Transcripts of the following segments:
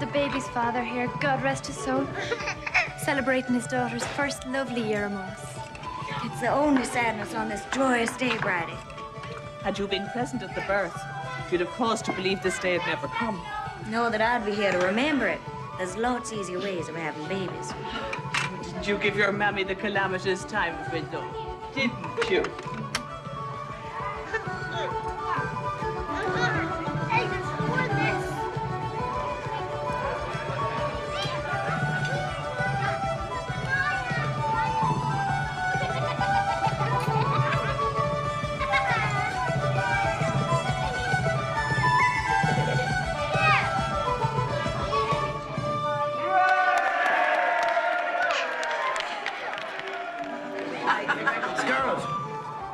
the baby's father here, God rest his soul, celebrating his daughter's first lovely year among us. It's the only sadness on this joyous day, Bridie. Had you been present at the birth, you'd have cause to believe this day had never come. Know that I'd be here to remember it. There's lots easier ways of having babies. Did you give your mammy the calamitous time of window? Didn't you? Scarlett,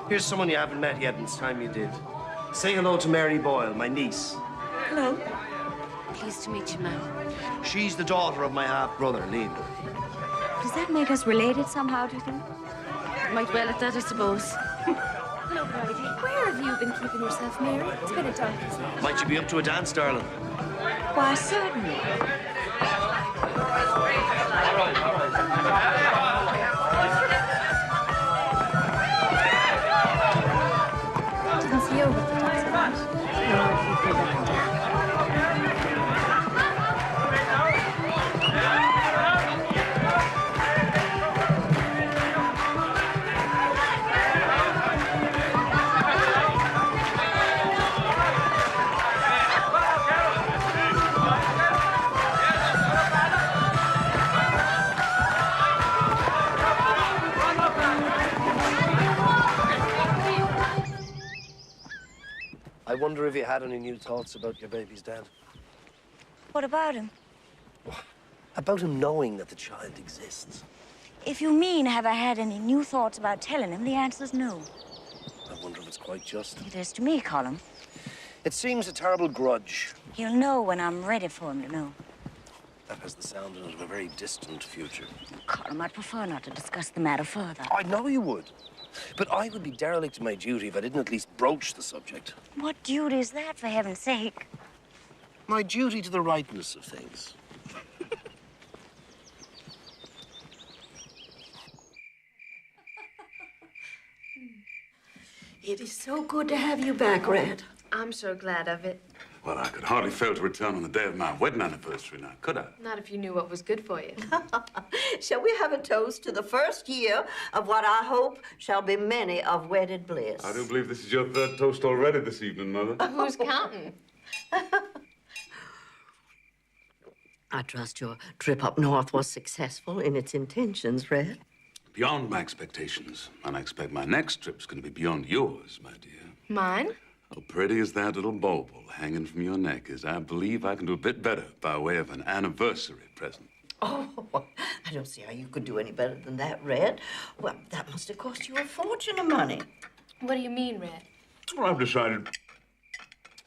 here's someone you haven't met yet, and it's time you did. Say hello to Mary Boyle, my niece. Hello. Pleased to meet you, ma'am. She's the daughter of my half-brother, Neil. Does that make us related somehow, do you think? Might well at that, I suppose. Hello, Bridie. Where have you been keeping yourself, Mary? It's been a donkey. Might you be up to a dance, darling? Why, certainly. Didn't see you over the dance. I wonder if you had any new thoughts about your baby's dad. What about him? About him knowing that the child exists. If you mean, have I had any new thoughts about telling him, the answer's no. I wonder if it's quite just. It is to me, Colin. It seems a terrible grudge. He'll know when I'm ready for him to know. That has the sound in it of a very distant future. Colin, I'd prefer not to discuss the matter further. I know you would. But I would be derelict in my duty if I didn't at least broach the subject. What duty is that, for heaven's sake? My duty to the rightness of things. It is so good to have you back, Red. I'm so glad of it. Well, I could hardly fail to return on the day of my wedding anniversary now, could I? Not if you knew what was good for you. Shall we have a toast to the first year of what I hope shall be many of wedded bliss? I do believe this is your third toast already this evening, Mother. Who's counting? I trust your trip up north was successful in its intentions, Red. Beyond my expectations, and I expect my next trip's going to be beyond yours, my dear. Mine? How pretty as that little bauble hanging from your neck is, I believe I can do a bit better by way of an anniversary present. Oh, I don't see how you could do any better than that, Red. Well, that must have cost you a fortune of money. What do you mean, Red? Well, I've decided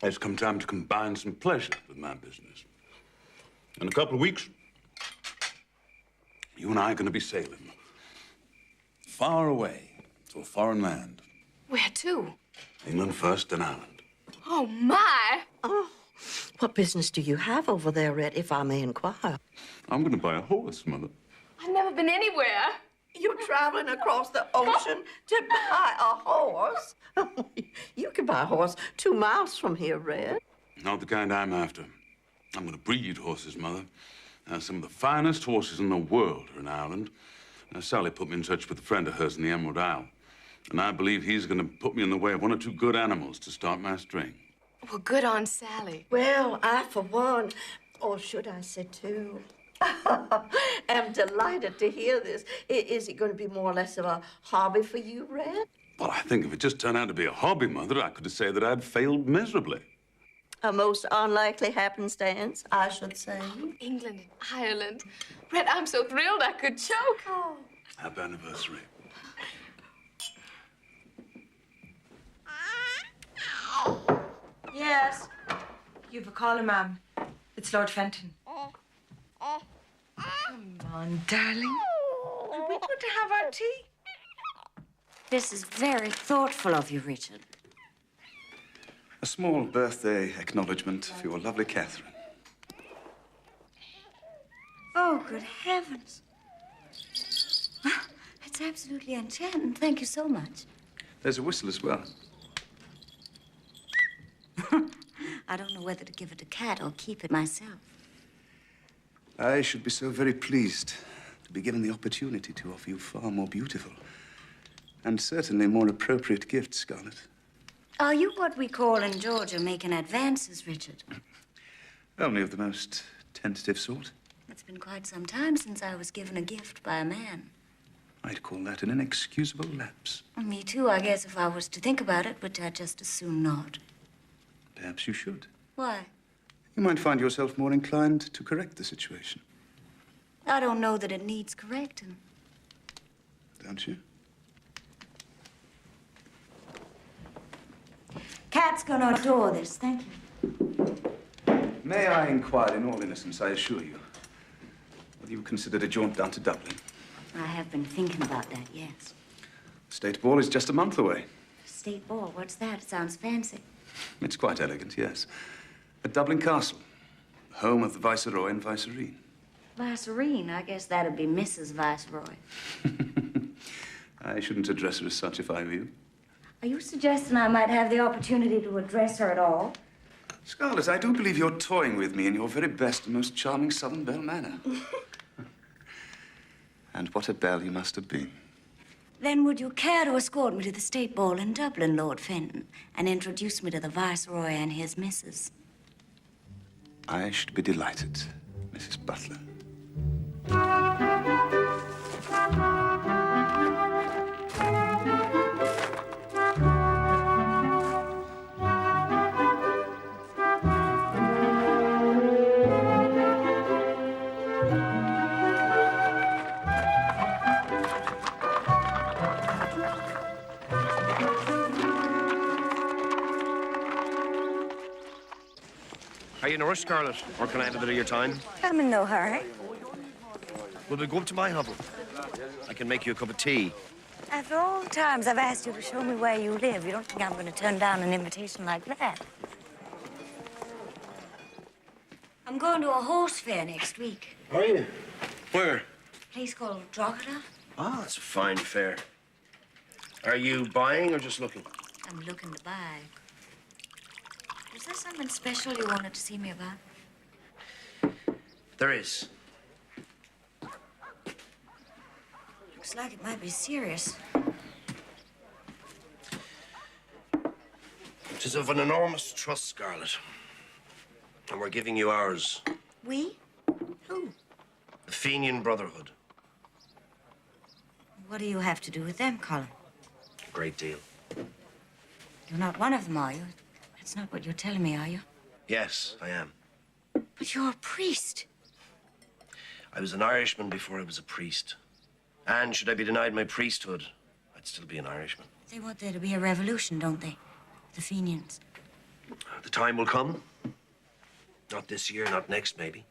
it's come time to combine some pleasure with my business. In a couple of weeks, you and I are going to be sailing far away to a foreign land. Where to? England first, then Ireland. Oh, my! Oh, what business do you have over there, Red, if I may inquire? I'm going to buy a horse, Mother. I've never been anywhere. You're traveling across the ocean to buy a horse? You can buy a horse 2 miles from here, Red. Not the kind I'm after. I'm going to breed horses, Mother. Some of the finest horses in the world are in Ireland. Sally put me in touch with a friend of hers in the Emerald Isle. And I believe he's going to put me in the way of 1 or 2 good animals to start my string. Well, good on Sally. Well, I, for one, or should I say 2, am delighted to hear this. Is it going to be more or less of a hobby for you, Red? Well, I think if it just turned out to be a hobby, Mother, I could say that I'd failed miserably. A most unlikely happenstance, I should say. England and Ireland. Red, I'm so thrilled I could choke. Oh. Happy anniversary. Yes. You've a caller, ma'am. It's Lord Fenton. Come on, darling. Are we going to have our tea? This is very thoughtful of you, Richard. A small birthday acknowledgement for your lovely Catherine. Oh, good heavens. It's absolutely enchanting. Thank you so much. There's a whistle as well. I don't know whether to give it to Cat or keep it myself. I should be so very pleased to be given the opportunity to offer you far more beautiful and certainly more appropriate gifts, Scarlett. Are you what we call in Georgia making advances, Richard? Only of the most tentative sort. It's been quite some time since I was given a gift by a man. I'd call that an inexcusable lapse. Me too, I guess, if I was to think about it, but I'd just as soon not. Perhaps you should. Why? You might find yourself more inclined to correct the situation. I don't know that it needs correcting. Don't you? Cat's gonna adore this, thank you. May I inquire in all innocence, I assure you, whether you considered a jaunt down to Dublin? I have been thinking about that, yes. The State Ball is just a month away. State ball, what's that? It sounds fancy. It's quite elegant, yes. At Dublin Castle, home of the Viceroy and Viceroy. Viceroy, I guess that'd be Mrs. Viceroy. I shouldn't address her as such if I were you. Are you suggesting I might have the opportunity to address her at all? Scarlett, I do believe you're toying with me in your very best and most charming Southern belle manner. And what a belle you must have been. Then would you care to escort me to the State Ball in Dublin, Lord Fenton, and introduce me to the Viceroy and his missus? I should be delighted, Mrs. Butler. Are you in a rush, Scarlett? Or can I have a bit of your time? I'm in no hurry. Well, we'll go up to my hovel. I can make you a cup of tea. After all the times I've asked you to show me where you live, you don't think I'm going to turn down an invitation like that? I'm going to a horse fair next week. Are you? Where? A place called Drogheda. Ah, that's a fine fair. Are you buying or just looking? I'm looking to buy. Is there something special you wanted to see me about? There is. Looks like it might be serious. It is of an enormous trust, Scarlett. And we're giving you ours. We? Who? The Fenian Brotherhood. What do you have to do with them, Colin? A great deal. You're not one of them, are you? That's not what you're telling me, are you? Yes, I am. But you're a priest. I was an Irishman before I was a priest. And should I be denied my priesthood, I'd still be an Irishman. They want there to be a revolution, don't they? The Fenians. The time will come. Not this year, not next, maybe.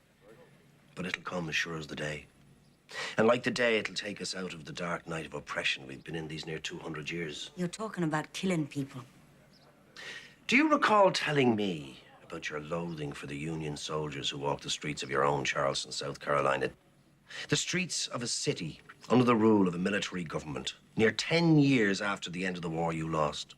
But it'll come as sure as the day. And like the day, it'll take us out of the dark night of oppression we've been in these near 200 years. You're talking about killing people. Do you recall telling me about your loathing for the Union soldiers who walked the streets of your own Charleston, South Carolina? The streets of a city under the rule of a military government, near 10 years after the end of the war you lost.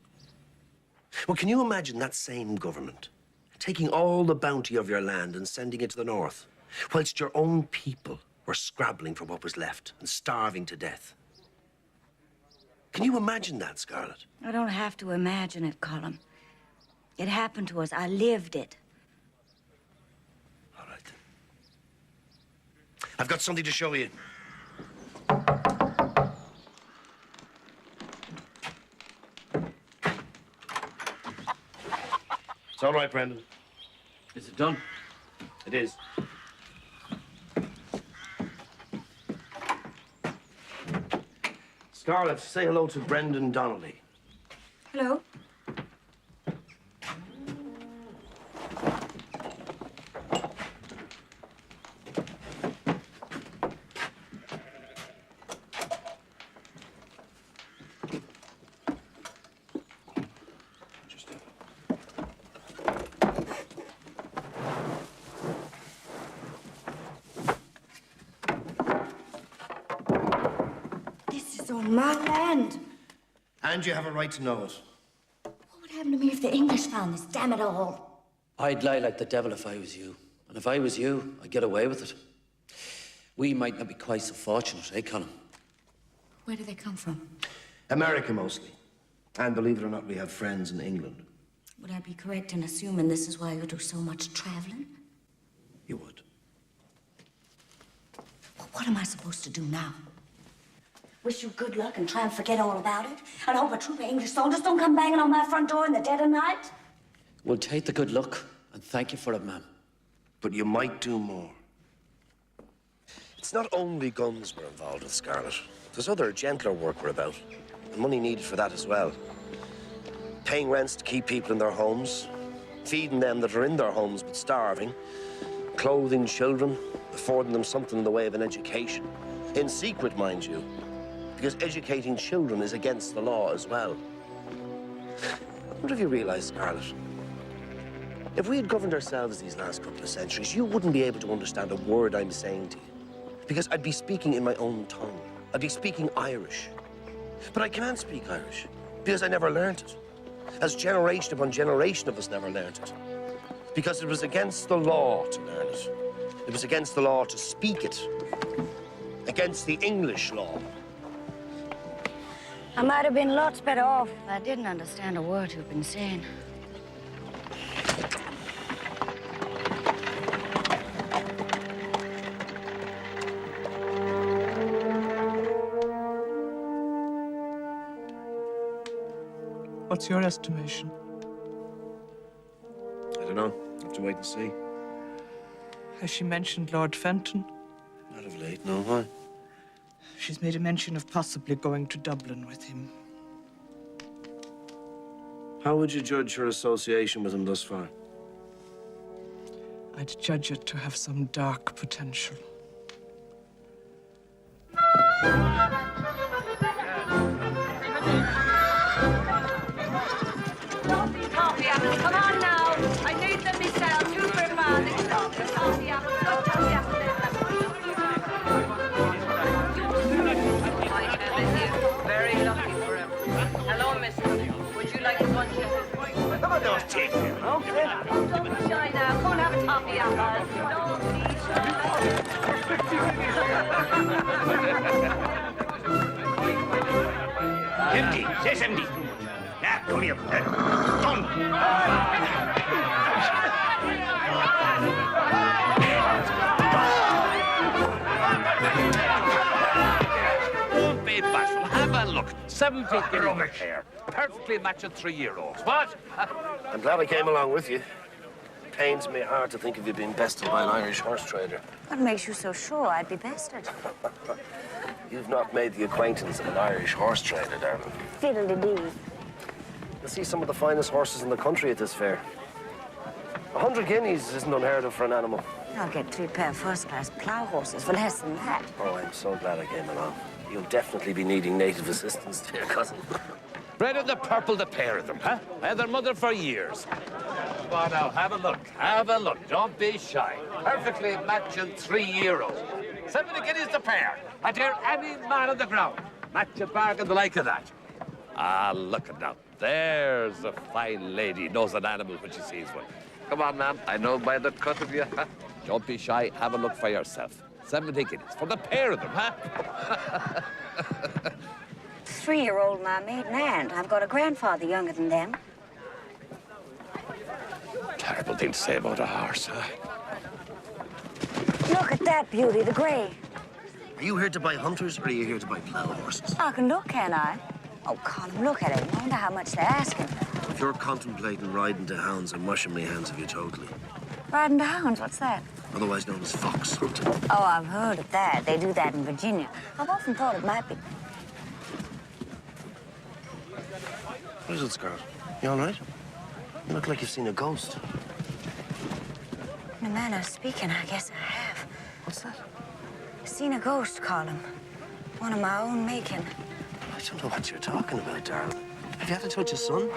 Well, can you imagine that same government taking all the bounty of your land and sending it to the north, whilst your own people were scrabbling for what was left and starving to death? Can you imagine that, Scarlett? I don't have to imagine it, Colin. It happened to us. I lived it. All right, then. I've got something to show you. It's all right, Brendan. Is it done? It is. Scarlett, say hello to Brendan Donnelly. Hello? It's on my land. And you have a right to know it. What would happen to me if the English found this, damn it all? I'd lie like the devil if I was you. And if I was you, I'd get away with it. We might not be quite so fortunate, eh, Colin? Where do they come from? America, mostly. And believe it or not, we have friends in England. Would I be correct in assuming this is why you do so much traveling? You would. Well, what am I supposed to do now? Wish you good luck and try and forget all about it? And hope a troop of English soldiers don't come banging on my front door in the dead of night? We'll take the good luck and thank you for it, ma'am. But you might do more. It's not only guns we're involved with, Scarlett. There's other gentler work we're about, and money needed for that as well. Paying rents to keep people in their homes, feeding them that are in their homes but starving, clothing children, affording them something in the way of an education. In secret, mind you, because educating children is against the law as well. What have you realized, Scarlett? If we had governed ourselves these last couple of centuries, you wouldn't be able to understand a word I'm saying to you. Because I'd be speaking in my own tongue. I'd be speaking Irish. But I can't speak Irish, because I never learned it. As generation upon generation of us never learned it. Because it was against the law to learn it. It was against the law to speak it. Against the English law. I might have been lots better off if I didn't understand a word you've been saying. What's your estimation? I don't know. Have to wait and see. Has she mentioned Lord Fenton? Not of late, no. Why? She's made a mention of possibly going to Dublin with him. How would you judge her association with him thus far? I'd judge it to have some dark potential. Come on now. I need them myself. You were man. Very lucky for him. Hello, mister. Would you like a bunch of... Come on, don't take me, Don't be shy now. Come and have a toffee apple. Don't be shy. Empty. Says empty. Now, come here. Done. Don't be bashful. Have a look. 70 over there. Perfectly matching 3-year-olds. What? I'm glad I came along with you. Pains me hard to think of you being bested by an Irish horse trader. What makes you so sure I'd be bested? You've not made the acquaintance of an Irish horse trader, darling. Fiddle-de-dee. You'll see some of the finest horses in the country at this fair. 100 guineas isn't unheard of for an animal. I'll get 3 pair of first-class plough horses for less than that. Oh, I'm so glad I came along. You'll definitely be needing native assistance, dear cousin. Red and the purple, the pair of them, huh? I had their mother for years. Come on now, have a look. Have a look. Don't be shy. Perfectly matching 3-year-olds. 70 guineas the pair. I dare any man on the ground match a bargain the like of that. Ah, look at now. There's a fine lady knows an animal when she sees one. Come on, ma'am. I know by the cut of you. Huh? Don't be shy. Have a look for yourself. 70 guineas for the pair of them, huh? 3-year-old my maiden aunt. I've got a grandfather younger than them. Terrible thing to say about a horse, huh? Look at that beauty, the grey. Are you here to buy hunters, or are you here to buy plough horses? I can look, can I? Oh, Colin, look at it. I wonder how much they're asking. If you're contemplating riding to hounds, I'm washing my hands of you totally. Riding to hounds, what's that? Otherwise known as fox hunting. Oh, I've heard of that. They do that in Virginia. I've often thought it might be. What is it, Scarlett? You all right? You look like you've seen a ghost. In a manner of speaking, I guess I have. What's that? Seen a ghost, Colin. One of my own making. I don't know what you're talking about, darling. Have you had to touch his son?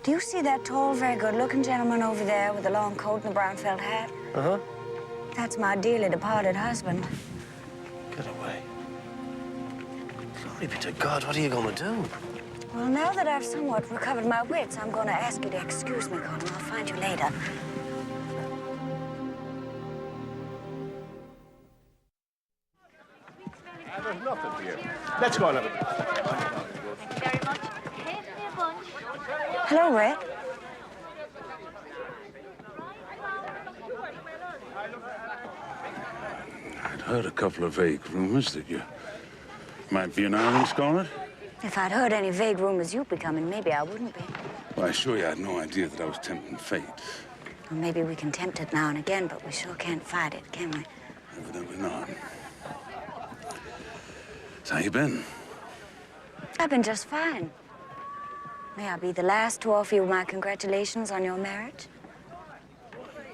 Do you see that tall, very good-looking gentleman over there with the long coat and the brown felt hat? Uh-huh. That's my dearly departed husband. Get away. Glory be to God, what are you going to do? Well, now that I've somewhat recovered my wits, I'm going to ask you to excuse me, Colin. I'll find you later. There's nothing here. Let's go and have a drink. Thank you very much. Give me a bunch. Hello, Red. I'd heard a couple of vague rumors that you might be in Ireland, Scarlett. If I'd heard any vague rumors you'd be coming, maybe I wouldn't be. Well, I assure you I had no idea that I was tempting fate. Well, maybe we can tempt it now and again, but we sure can't fight it, can we? Evidently not. So how you been? I've been just fine. May I be the last to offer you my congratulations on your marriage?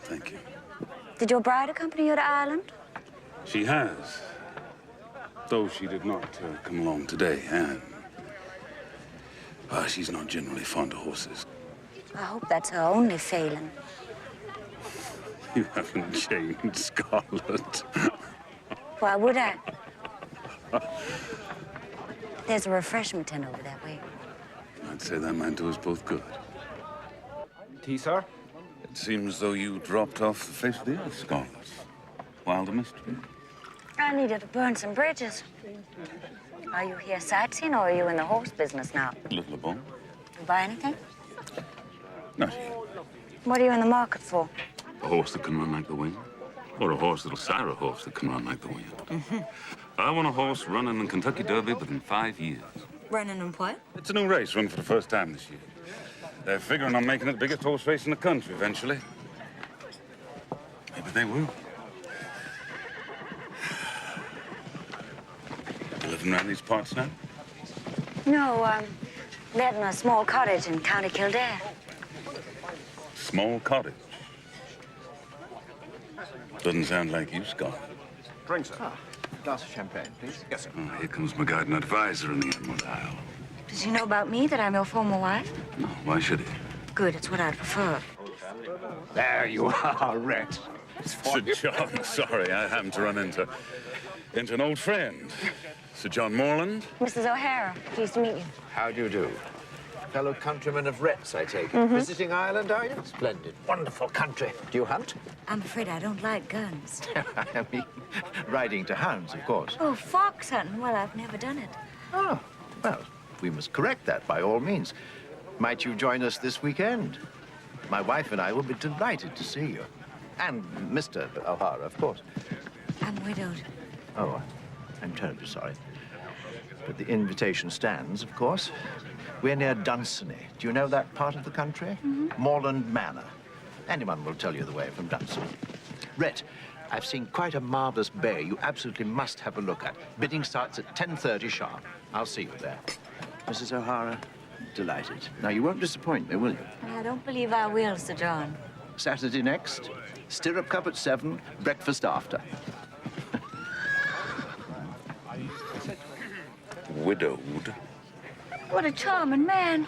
Thank you. Did your bride accompany you to Ireland? She has. Though she did not come along today, and she's not generally fond of horses. I hope that's her only failing. You haven't changed, Scarlett. Why would I? There's a refreshment tin over that way. I'd say that might do us both good. Tea, sir? It seems though you dropped off the face of the earth, Scarlett. Wild a mystery. I needed to burn some bridges. Are you here sightseeing or are you in the horse business now? A little of both. You buy anything? Not yet. What are you in the market for? A horse that can run like the wind. Or a horse that'll sire a horse that can run like the wind. Mm-hmm. I want a horse running in Kentucky Derby within 5 years. Running in what? It's a new race, run for the first time this year. They're figuring on making it the biggest horse race in the country eventually. Maybe they will. You living around these parts now? No, I'm led in a small cottage in County Kildare. Small cottage. Doesn't sound like you, Scott. Drink, sir. Glass of champagne, please. Yes, sir. Oh, here comes my guardian advisor in the Emerald Isle. Does he know about me, that I'm your former wife? No, why should he? Good, it's what I'd prefer. There you are, Rhett. Sir John, sorry, I happened to run into an old friend. Sir John Morland. Mrs. O'Hara, pleased to meet you. How do you do? Fellow countrymen of Rhett's, I take it. Mm-hmm. Visiting Ireland, are you? Splendid. Wonderful country. Do you hunt? I'm afraid I don't like guns. I mean, riding to hounds, of course. Oh, fox hunting? Well, I've never done it. Oh, well, we must correct that by all means. Might you join us this weekend? My wife and I will be delighted to see you. And Mr. O'Hara, of course. I'm widowed. Oh, I'm terribly sorry. But the invitation stands, of course. We're near Dunsany. Do you know that part of the country? Mm-hmm. Moreland Manor. Anyone will tell you the way from Dunsany. Rhett, I've seen quite a marvelous bay you absolutely must have a look at. Bidding starts at 10:30 sharp. I'll see you there. Mrs. O'Hara, delighted. Now, you won't disappoint me, will you? I don't believe I will, Sir John. Saturday next, stirrup cup at 7, breakfast after. Widowed. What a charming man.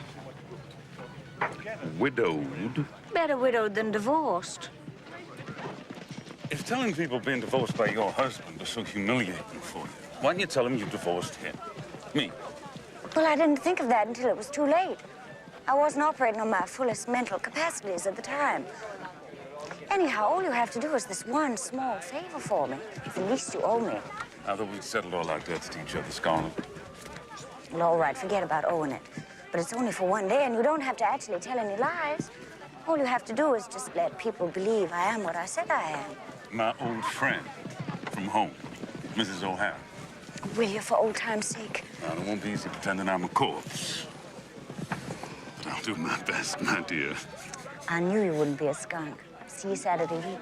Widowed? Better widowed than divorced. If telling people being divorced by your husband is so humiliating for you, why don't you tell him you divorced him? Me. Well, I didn't think of that until it was too late. I wasn't operating on my fullest mental capacities at the time. Anyhow, all you have to do is this one small favor for me. It's the least you owe me. Now that we've settled all our debts to each other, Scarlett. Well, all right, forget about owing it. But it's only for one day, and you don't have to actually tell any lies. All you have to do is just let people believe I am what I said I am. My old friend from home, Mrs. O'Hara. Will you, for old time's sake? Now, it won't be easy pretending I'm a corpse. But I'll do my best, my dear. I knew you wouldn't be a skunk. See you Saturday week.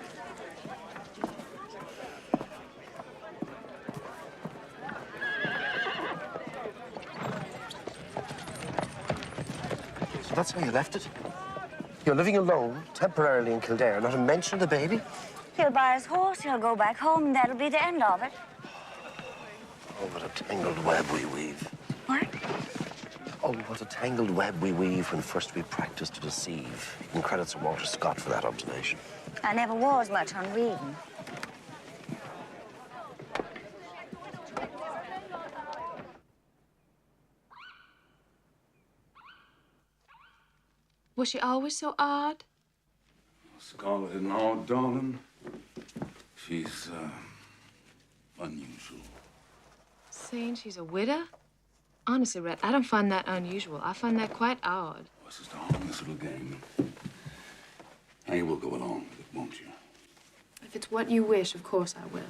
So that's how you left it? You're living alone, temporarily in Kildare, not a mention of the baby? He'll buy his horse, he'll go back home, and that'll be the end of it. Oh, what a tangled web we weave. What? Oh, what a tangled web we weave when first we practice to deceive. You can credit Sir Walter Scott for that observation. I never was much on reading. Was she always so odd? Scarlett isn't odd, darling. She's, unusual. Saying she's a widow? Honestly, Rhett, I don't find that unusual. I find that quite odd. It's just a harmless little game. Now, you will go along with it, won't you? If it's what you wish, of course I will.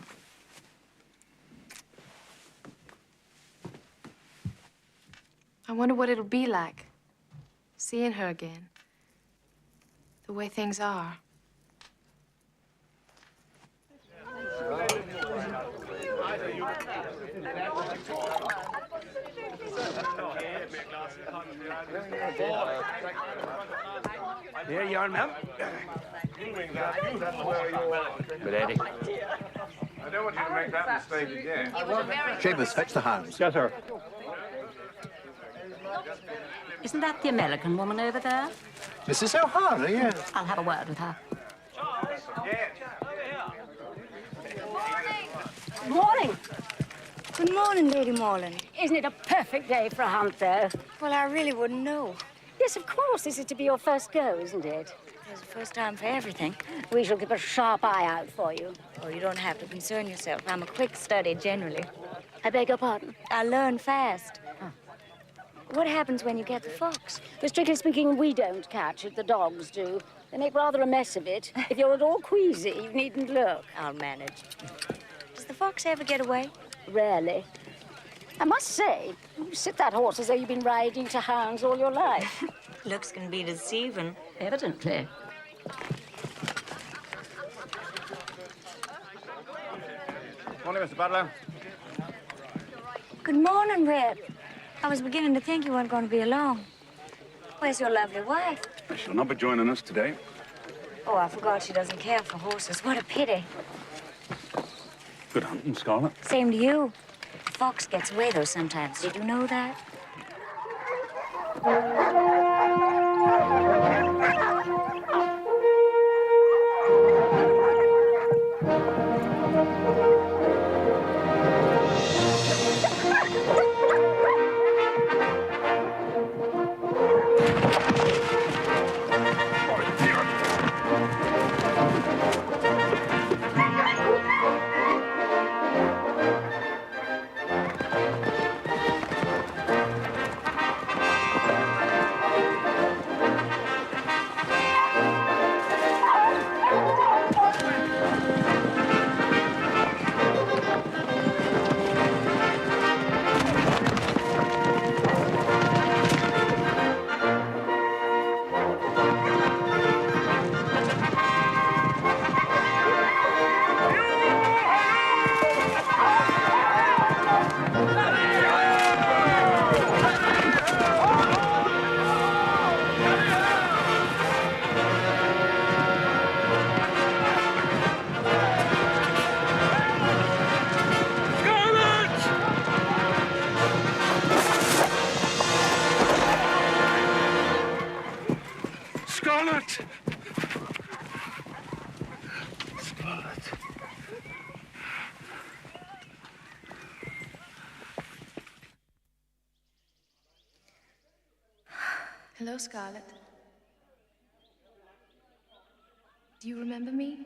I wonder what it'll be like, seeing her again. The way things are. Here you are, ma'am. But Eddie. I don't want you to make that mistake again. Chambers, fetch the hounds. Yes, sir. Isn't that the American woman over there? Mrs. O'Hara, yes. I'll have a word with her. Good morning. Good morning, Lady Morland. Isn't it a perfect day for a hunt, though? Well, I really wouldn't know. Yes, of course. This is to be your first go, isn't it? There's a first time for everything. We shall keep a sharp eye out for you. Oh, you don't have to concern yourself. I'm a quick study, generally. I beg your pardon? I learn fast. What happens when you get the fox? Well, strictly speaking, we don't catch it. The dogs do. They make rather a mess of it. If you're at all queasy, you needn't look. I'll manage. Does the fox ever get away? Rarely. I must say, you sit that horse as though you've been riding to hounds all your life. Looks can be deceiving. Evidently. Morning, Mr. Butler. Good morning, Red. I was beginning to think you weren't going to be along. Where's your lovely wife? She'll not be joining us today. Oh, I forgot she doesn't care for horses. What a pity. Good hunting, Scarlett. Same to you. The fox gets away, though, sometimes. Did you know that? Scarlett! Scarlett. Hello, Scarlett. Do you remember me?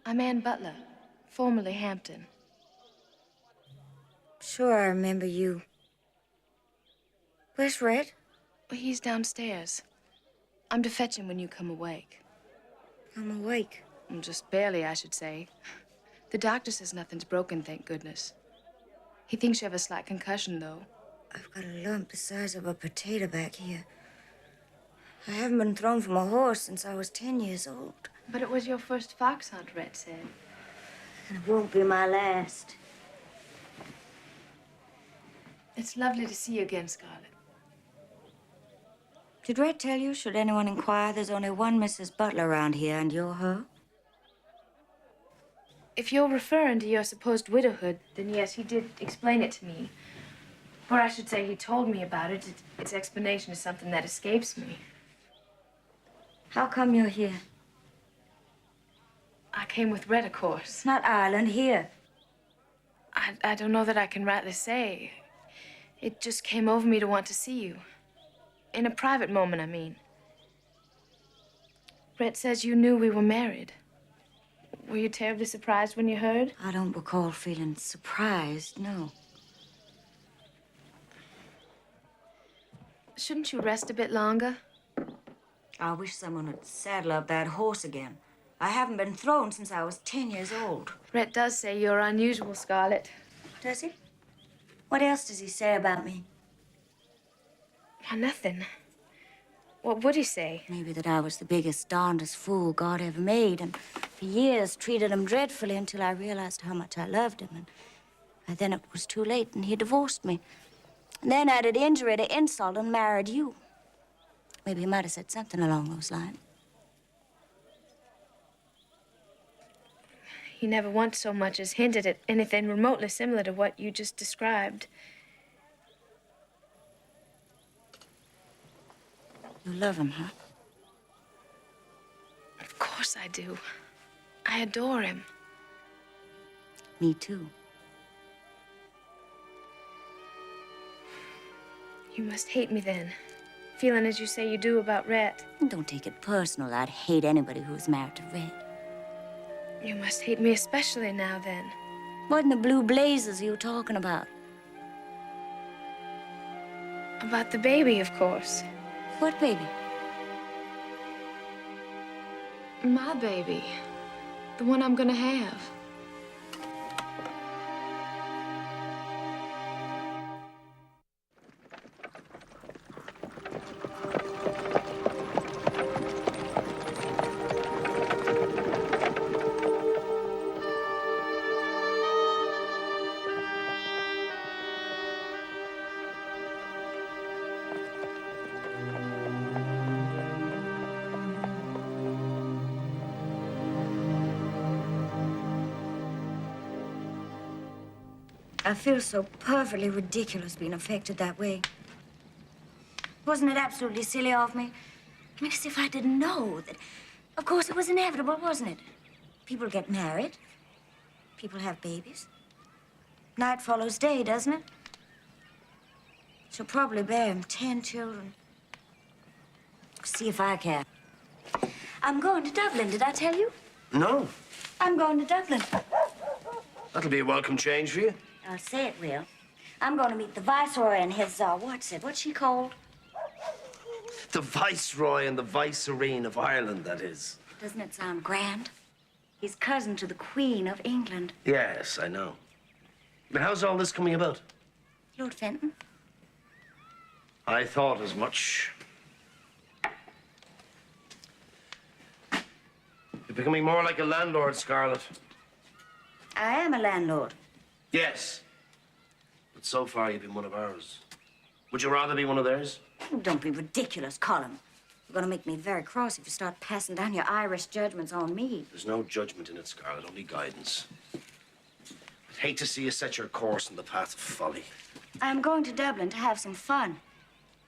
I'm Ann Butler, formerly Hampton. Sure, I remember you. Where's Red? Well, he's downstairs. I'm to fetch him when you come awake. I'm awake. Well, just barely, I should say. The doctor says nothing's broken, thank goodness. He thinks you have a slight concussion, though. I've got a lump the size of a potato back here. I haven't been thrown from a horse since I was 10 years old. But it was your first fox hunt, Red said. And it won't be my last. It's lovely to see you again, Scarlett. Did Red tell you, should anyone inquire, there's only one Mrs. Butler around here, and you're her? If you're referring to your supposed widowhood, then yes, he did explain it to me. Or I should say he told me about it. Its explanation is something that escapes me. How come you're here? I came with Red, of course. Not Ireland, here. I don't know that I can rightly say. It just came over me to want to see you. In a private moment, I mean. Brett says you knew we were married. Were you terribly surprised when you heard? I don't recall feeling surprised, no. Shouldn't you rest a bit longer? I wish someone would saddle up that horse again. I haven't been thrown since I was 10 years old. Brett does say you're unusual, Scarlett. Does he? What else does he say about me? Well, nothing. What would he say? Maybe that I was the biggest, darndest fool God ever made, and for years treated him dreadfully until I realized how much I loved him. And then it was too late, and he divorced me. And then added injury to insult and married you. Maybe he might have said something along those lines. He never once so much as hinted at anything remotely similar to what you just described. You love him, huh? Of course I do. I adore him. Me too. You must hate me then, feeling as you say you do about Rhett. Don't take it personal. I'd hate anybody who was married to Red. You must hate me especially now, then. What in the blue blazes are you talking about? About the baby, of course. What baby? My baby. The one I'm gonna have. I feel so perfectly ridiculous being affected that way. Wasn't it absolutely silly of me? I mean, as if I didn't know that... Of course, it was inevitable, wasn't it? People get married. People have babies. Night follows day, doesn't it? She'll probably bear him 10 children. See if I can. I'm going to Dublin, did I tell you? No. I'm going to Dublin. That'll be a welcome change for you. I'll say it will. I'm going to meet the Viceroy and his, what's she called? The Viceroy and the Vicereine of Ireland, that is. Doesn't it sound grand? He's cousin to the Queen of England. Yes, I know. But how's all this coming about? Lord Fenton? I thought as much. You're becoming more like a landlord, Scarlett. I am a landlord. Yes. But so far, you've been one of ours. Would you rather be one of theirs? Oh, don't be ridiculous, Colin. You're going to make me very cross if you start passing down your Irish judgments on me. There's no judgment in it, Scarlett, only guidance. I'd hate to see you set your course on the path of folly. I'm going to Dublin to have some fun.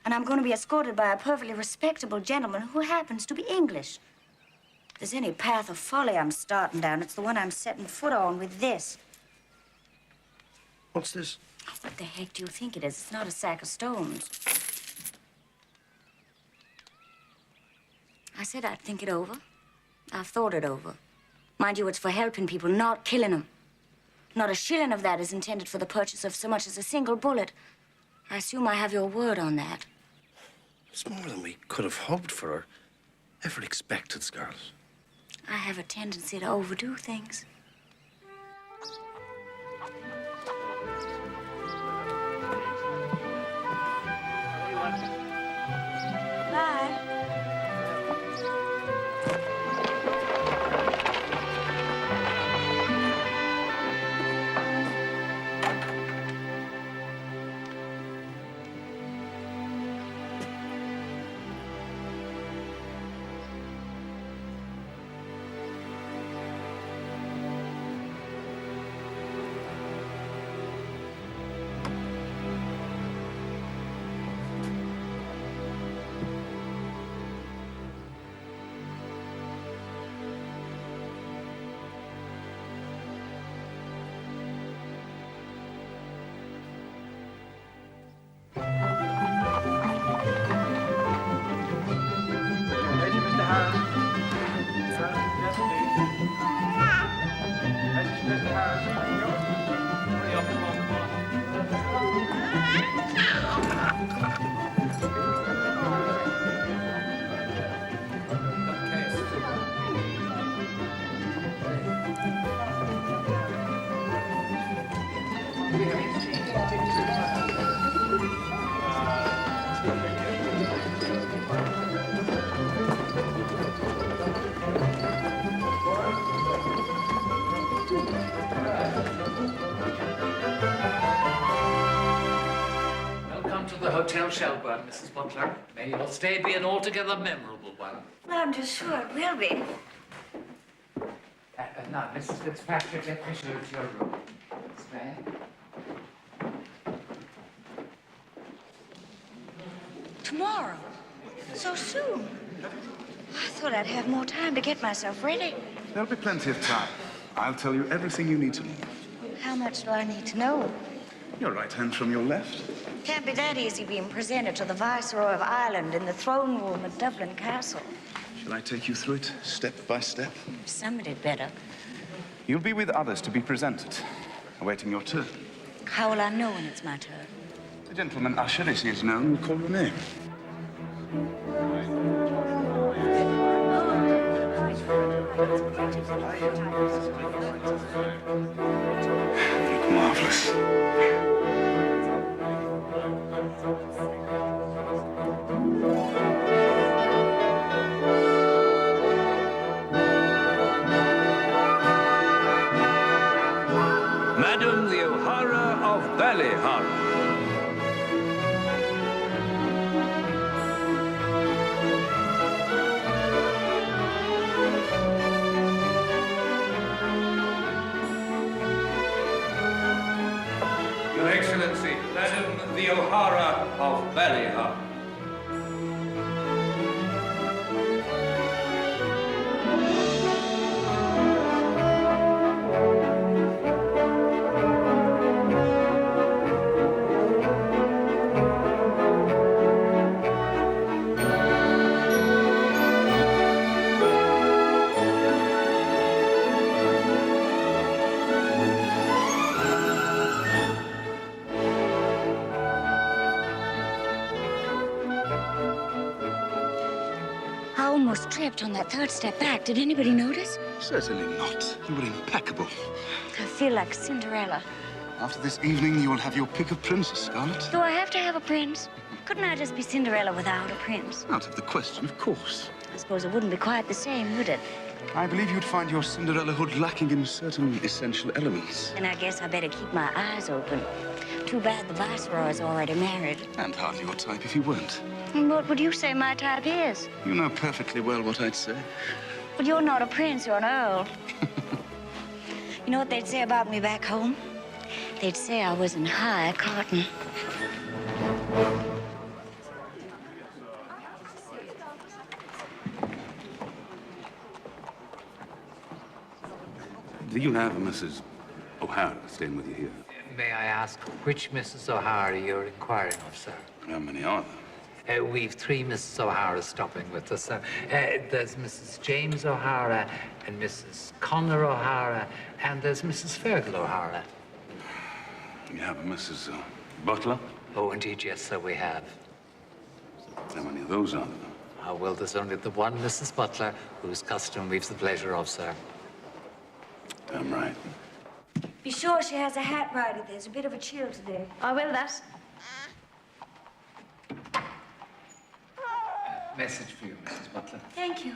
And I'm going to be escorted by a perfectly respectable gentleman who happens to be English. If there's any path of folly I'm starting down, it's the one I'm setting foot on with this. What's this? What the heck do you think it is? It's not a sack of stones. I said I'd think it over. I've thought it over. Mind you, it's for helping people, not killing them. Not a shilling of that is intended for the purchase of so much as a single bullet. I assume I have your word on that. It's more than we could have hoped for or ever expected, Scarlett. I have a tendency to overdo things. Bye. to the Hotel Shelburne, Mrs. Butler. May your stay be an altogether memorable one. I'm just sure it will be. Now, Mrs. Fitzpatrick, let me show you to your room. This way. Tomorrow? So soon? I thought I'd have more time to get myself ready. There'll be plenty of time. I'll tell you everything you need to know. How much do I need to know? Your right hand from your left. Can't be that easy being presented to the Viceroy of Ireland in the throne room at Dublin Castle. Shall I take you through it, step by step? Somebody better. You'll be with others to be presented, awaiting your turn. How will I know when it's my turn? The gentleman usher, as he is known, will call your name. You look marvelous. Madam the O'Hara of Ballyhara. Your Excellency, Madam the O'Hara of Ballyhara. I almost tripped on that third step back. Did anybody notice? Certainly not. You were impeccable. I feel like Cinderella. After this evening, you will have your pick of princes, Scarlett. Do I have to have a prince? Couldn't I just be Cinderella without a prince? Out of the question, of course. I suppose it wouldn't be quite the same, would it? I believe you'd find your Cinderella-hood lacking in certain essential elements. And I guess I better keep my eyes open. Too bad the Viceroy's already married. And hardly your type if he weren't. And what would you say my type is? You know perfectly well what I'd say. But you're not a prince, you're an earl. You know what they'd say about me back home? They'd say I was in high cotton. Do you have a Mrs. O'Hara staying with you here? May I ask which Mrs. O'Hara you're inquiring of, sir? How many are there? We've three Mrs. O'Hara stopping with us, sir. There's Mrs. James O'Hara and Mrs. Connor O'Hara, and there's Mrs. Fergal O'Hara. You have a Mrs. Butler? Oh, indeed, yes, sir, we have. How many of those are there? Oh, well, there's only the one Mrs. Butler, whose custom we've the pleasure of, sir. Damn right. Be sure she has a hat rider. There's a bit of a chill today. I will that. Message for you, Mrs. Butler. Thank you.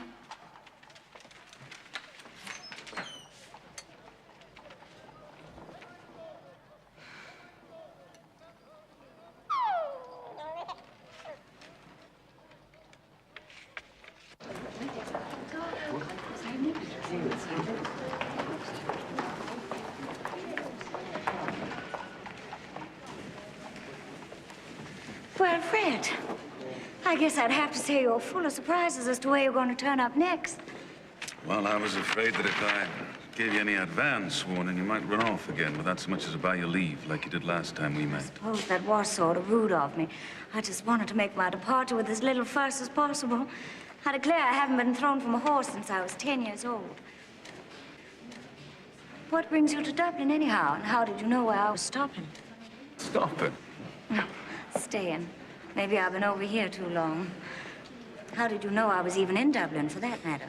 Well, Fred, I guess I'd have to say you're full of surprises as to where you're going to turn up next. Well, I was afraid that if I gave you any advance warning, you might run off again without so much as a buy you leave, like you did last time we met. I suppose that was sort of rude of me. I just wanted to make my departure with as little fuss as possible. I declare I haven't been thrown from a horse since I was 10 years old. What brings you to Dublin, anyhow? And how did you know where I was stopping? Stop it. No, staying. Maybe I've been over here too long. How did you know I was even in Dublin, for that matter?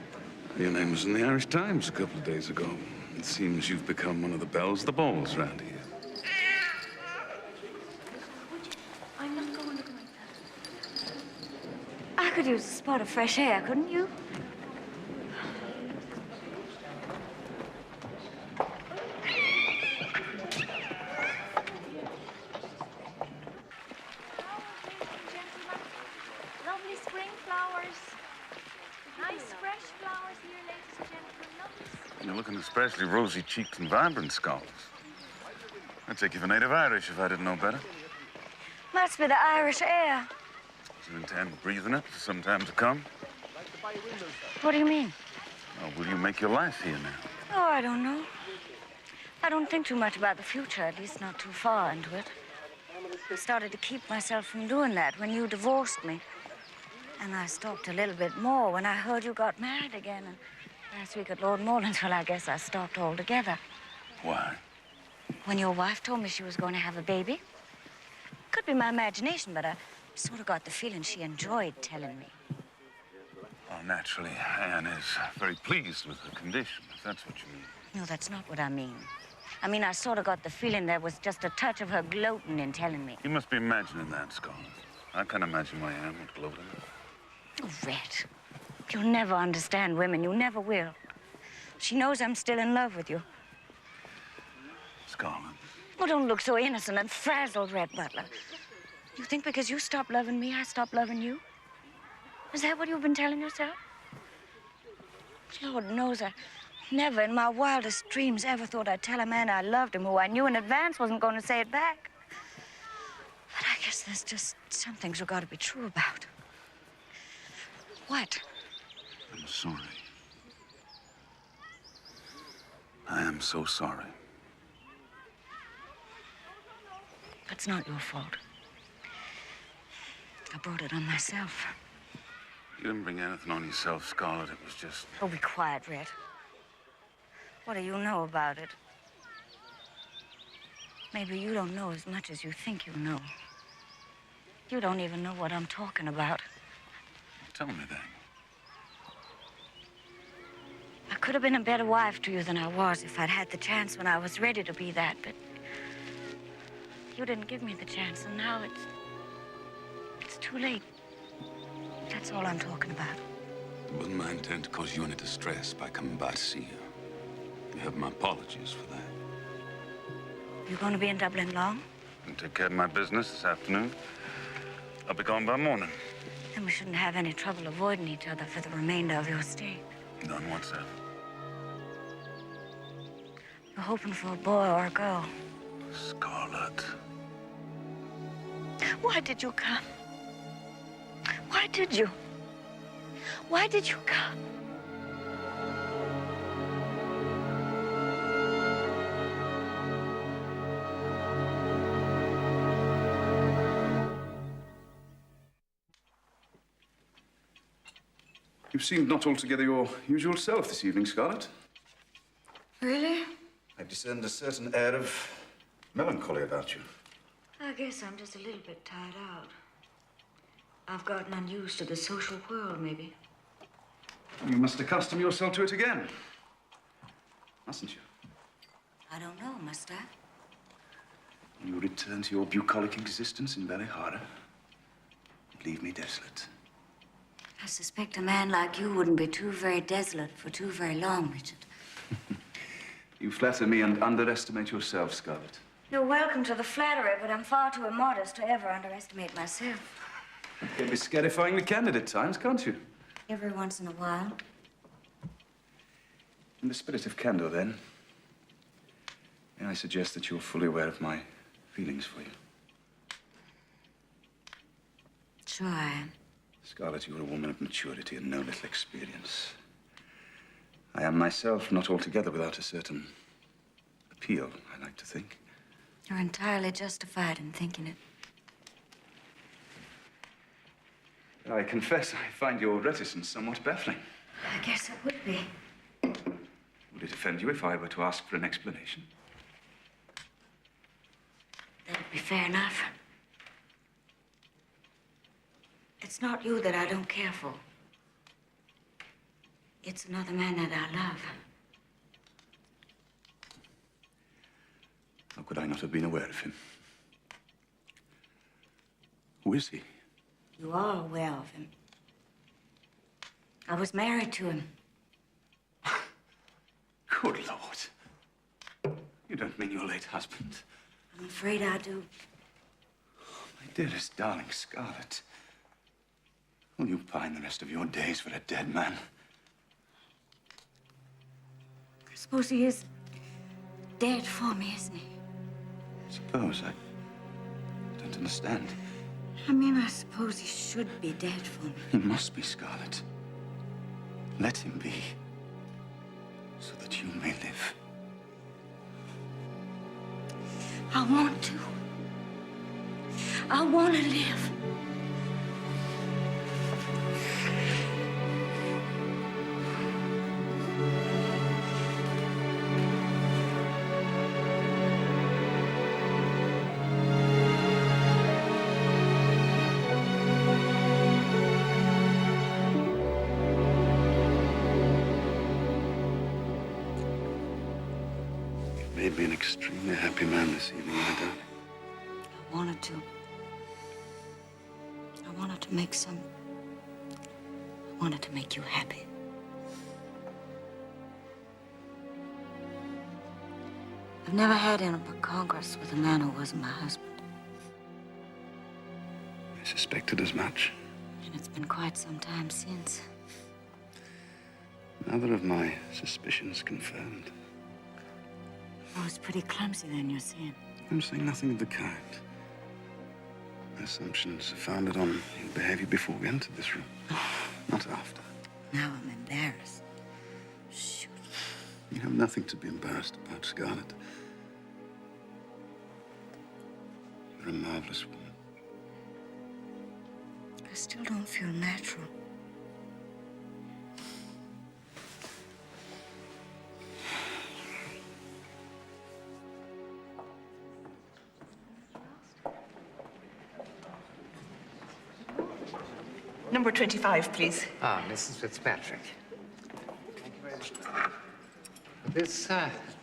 Your name was in the Irish Times a couple of days ago. It seems you've become one of the belles of the balls round here. I'm not going to go like that. I could use a spot of fresh air, couldn't you? nice fresh flowers here, ladies and gentlemen. Lovely. You're looking especially rosy-cheeked and vibrant, Scarlett. I'd take you for native Irish if I didn't know better. Must be the Irish air. Do you intend breathing it for some time to come? What do you mean? Or will you make your life here now? Oh, I don't know. I don't think too much about the future, at least not too far into it. I started to keep myself from doing that when you divorced me. And I stopped a little bit more when I heard you got married again. And last week at Lord Morland's, well, I guess I stopped altogether. Why? When your wife told me she was going to have a baby. Could be my imagination, but I sort of got the feeling she enjoyed telling me. Oh, naturally, Anne is very pleased with her condition, if that's what you mean. No, that's not what I mean. I mean, I sort of got the feeling there was just a touch of her gloating in telling me. You must be imagining that, Scarlett. I can't imagine why Anne would gloat in it. Oh, Red, you'll never understand women. You never will. She knows I'm still in love with you. Scarlett. Oh, don't look so innocent and frazzled, Red Butler. You think because you stopped loving me, I stopped loving you? Is that what you've been telling yourself? Lord knows I never in my wildest dreams ever thought I'd tell a man I loved him who I knew in advance wasn't going to say it back. But I guess there's just some things we've got to be true about. What? I'm sorry. I am so sorry. It's not your fault. I brought it on myself. You didn't bring anything on yourself, Scarlett. It was just... Oh, be quiet, Red. What do you know about it? Maybe you don't know as much as you think you know. You don't even know what I'm talking about. Tell me then. I could have been a better wife to you than I was if I'd had the chance when I was ready to be that, but you didn't give me the chance, and now it's too late. That's all I'm talking about. It wasn't my intent to cause you any distress by coming by to see you. You have my apologies for that. You going to be in Dublin long? And take care of my business this afternoon. I'll be gone by morning. Then we shouldn't have any trouble avoiding each other for the remainder of your stay. None whatsoever. You're hoping for a boy or a girl. Scarlett. Why did you come? Why did you? Why did you come? You seemed not altogether your usual self this evening, Scarlett. Really? I've discerned a certain air of melancholy about you. I guess I'm just a little bit tired out. I've gotten unused to the social world, maybe. You must accustom yourself to it again, mustn't you? I don't know, must I? You return to your bucolic existence in Ballyhara. Leave me desolate. I suspect a man like you wouldn't be too very desolate for too very long, Richard. You flatter me and underestimate yourself, Scarlett. You're welcome to the flattery, but I'm far too immodest to ever underestimate myself. You can be scarifyingly candid at times, can't you? Every once in a while. In the spirit of candor, then, may I suggest that you're fully aware of my feelings for you? Sure I am. Scarlett, you're a woman of maturity and no little experience. I am myself not altogether without a certain appeal, I like to think. You're entirely justified in thinking it. I confess I find your reticence somewhat baffling. I guess it would be. Would it offend you if I were to ask for an explanation? That'd be fair enough. It's not you that I don't care for. It's another man that I love. How could I not have been aware of him? Who is he? You are aware of him. I was married to him. Good Lord. You don't mean your late husband? I'm afraid I do. My dearest, darling Scarlett. Will you pine the rest of your days for a dead man? suppose he is dead for me, isn't he? Suppose. I don't understand. I mean, I suppose he should be dead for me. He must be, Scarlett. Let him be, so that you may live. I want to. I want to live. Made me an extremely happy man this evening, my darling. I wanted to. I wanted to make you happy. I've never had any but congress with a man who wasn't my husband. I suspected as much. And it's been quite some time since. Another of my suspicions confirmed. I was pretty clumsy then, you're saying. I'm saying nothing of the kind. My assumptions are founded on your behavior before we entered this room, not after. Now I'm embarrassed. Shoot. You have nothing to be embarrassed about, Scarlett. You're a marvelous woman. I still don't feel natural. Number 25, please. Ah, Mrs. Fitzpatrick. Thank you very much. This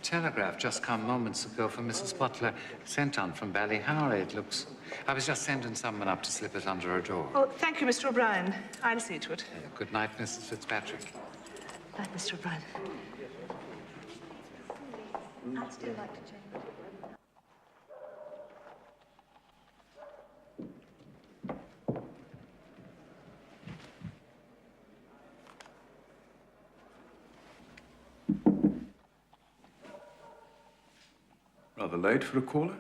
telegraph just come moments ago from Mrs. Butler, sent on from Ballyhowry, it looks. I was just sending someone up to slip it under her door. Oh, thank you, Mr. O'Brien. I'll see to it. Good night, Mrs. Fitzpatrick. Night, Mr. O'Brien. I'd still like to change. Rather late for a caller?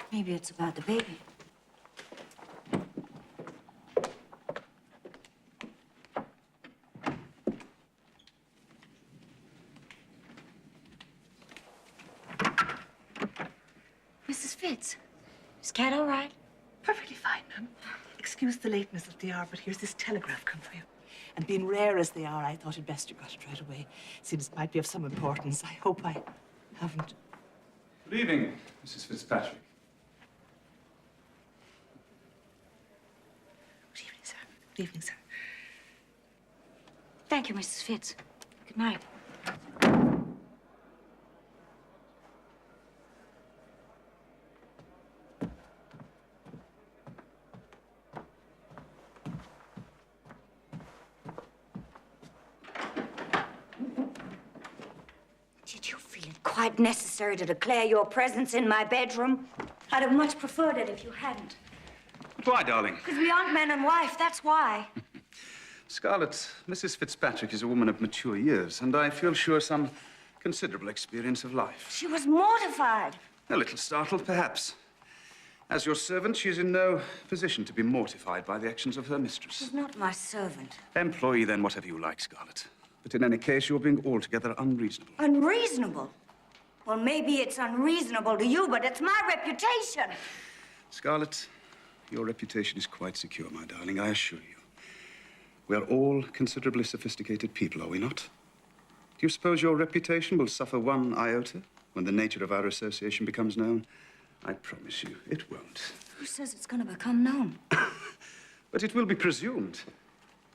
Maybe it's about the baby. Mrs. Fitz, is Cat all right? Perfectly fine, ma'am. Excuse the lateness of the hour, but here's this telegraph come for you. And being rare as they are, I thought it best you got it right away. Seems it might be of some importance. I hope I haven't. Good evening, Mrs. Fitzpatrick. Good evening, sir. Good evening, sir. Thank you, Mrs. Fitz. Good night. Did you feel it quite necessary to declare your presence in my bedroom? I'd have much preferred it if you hadn't. Why, darling? Because we aren't man and wife, that's why. Scarlett, Mrs. Fitzpatrick is a woman of mature years, and I feel sure some considerable experience of life. She was mortified. A little startled, perhaps. As your servant, she is in no position to be mortified by the actions of her mistress. She's not my servant. Employee, then, whatever you like, Scarlett. But in any case, you're being altogether unreasonable. Unreasonable? Well, maybe it's unreasonable to you, but it's my reputation. Scarlett, your reputation is quite secure, my darling, I assure you. We are all considerably sophisticated people, are we not? Do you suppose your reputation will suffer one iota when the nature of our association becomes known? I promise you, it won't. Who says it's going to become known? But it will be presumed.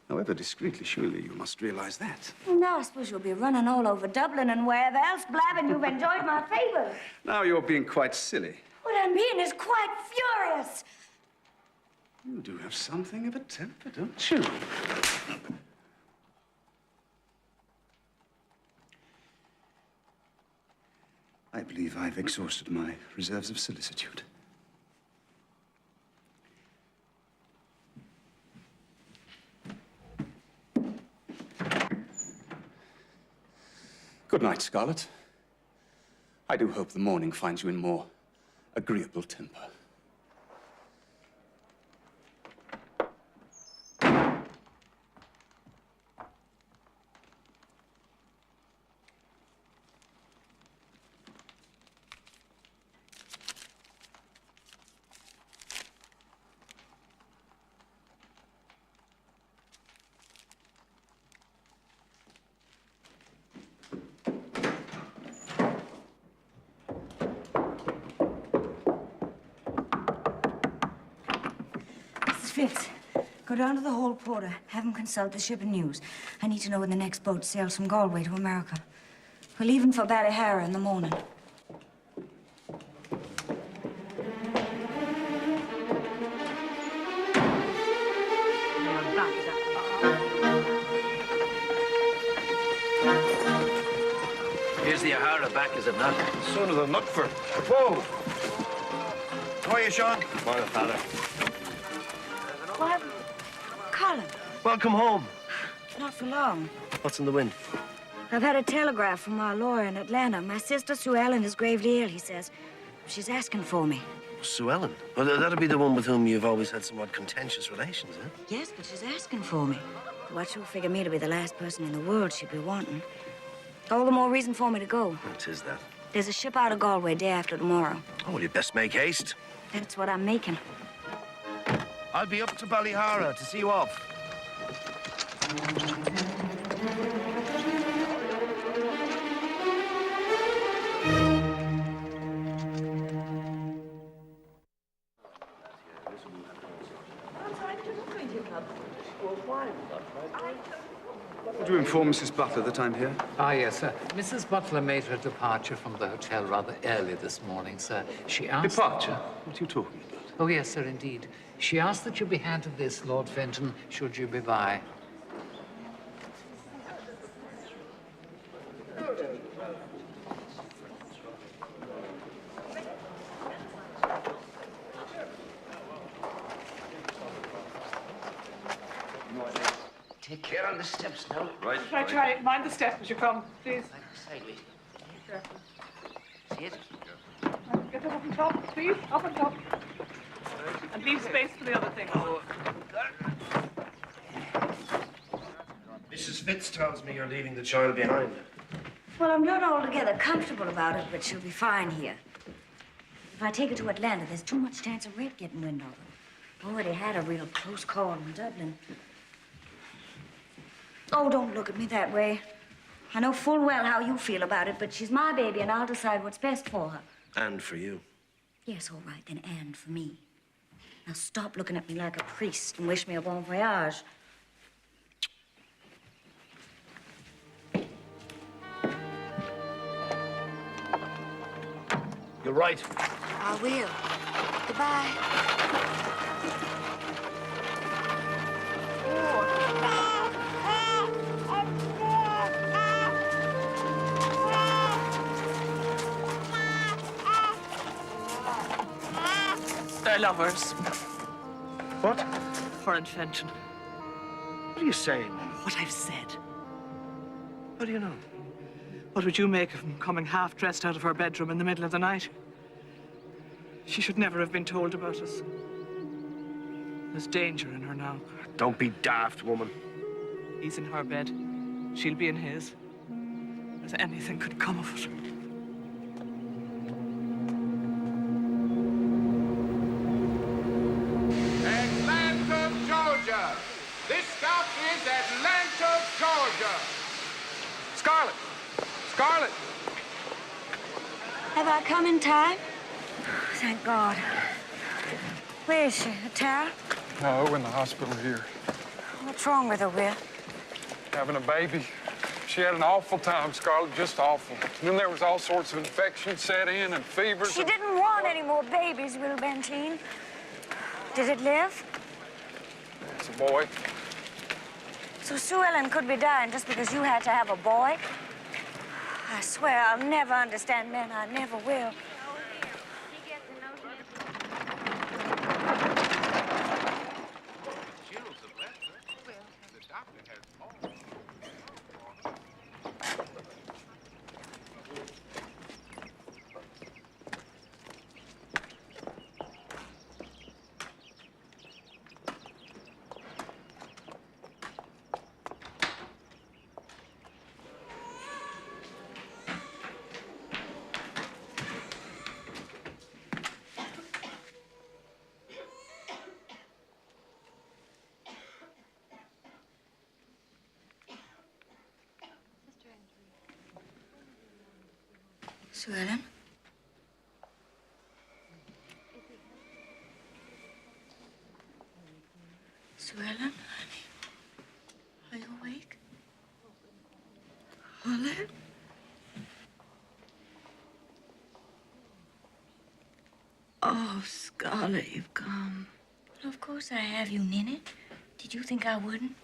However discreetly, surely you must realize that. Well, now I suppose you'll be running all over Dublin and wherever else blabbing you've enjoyed my favors. Now you're being quite silly. What I'm being is quite furious. You do have something of a temper, don't you? I believe I've exhausted my reserves of solicitude. Good night, Scarlett. I do hope the morning finds you in more agreeable temper. Fitz, go down to the hall porter. Have him consult the shipping news. I need to know when the next boat sails from Galway to America. We're leaving for Ballyhara in the morning. Here's the O'Hara back, is it not? Son of the Nutford. Whoa! How are you, Sean? Morning, father. What? Colin, Welcome home. not for long. What's in the wind? I've had a telegraph from our lawyer in Atlanta. My sister, Sue Ellen, is gravely ill, he says. She's asking for me. Sue Ellen? Well, that'll be the one with whom you've always had somewhat contentious relations, eh? Yes, but she's asking for me. What she'll figure me to be the last person in the world she'd be wanting. All the more reason for me to go. What is that? There's a ship out of Galway day after tomorrow. Oh, well, you'd best make haste. That's what I'm making. I'll be up to Ballyhara to see you off. Would you inform Mrs. Butler that I'm here? Ah, yes, sir. Mrs. Butler made her departure from the hotel rather early this morning, sir. She asked... Departure? What are you talking about? Oh, yes, sir, indeed. She asked that you be handed this, Lord Fenton, should you be by. Take care on the steps now. Right. Try. Mind the step as you come, please. Sideways. Careful. See it? Get up on top, please. Up on top. And leave space for the other thing. Mrs. Fitz tells me you're leaving the child behind. Well, I'm not altogether comfortable about it, but she'll be fine here. If I take her to Atlanta, there's too much chance of Red getting wind of her. Already had a real close call in Dublin. Oh, don't look at me that way. I know full well how you feel about it, but she's my baby, and I'll decide what's best for her. And for you. Yes, all right, then, and for me. Now stop looking at me like a priest and wish me a bon voyage. You're right. I will. Goodbye. They're lovers. What? For Fenton. What are you saying? What I've said. How do you know? What would you make of him coming half-dressed out of her bedroom in the middle of the night? She should never have been told about us. There's danger in her now. Don't be daft, woman. He's in her bed. She'll be in his. As anything could come of it. Atlanta, Georgia. This stop is Atlanta, Georgia. Scarlett! Scarlett! Have I come in time? Thank God. Where is she? A tower? No, in the hospital here. What's wrong with her, Will? Having a baby. She had an awful time, Scarlett, just awful. And then there was all sorts of infections set in and fevers. She didn't want any more babies, Will Benteen. Did it live? It's a boy. So Sue Ellen could be dying just because you had to have a boy? I swear I'll never understand men. I never will. Sue Ellen? Sue Ellen, honey? Are you awake? Scarlett? Oh, Scarlett, you've come. Well, of course I have, you ninny. Did you think I wouldn't?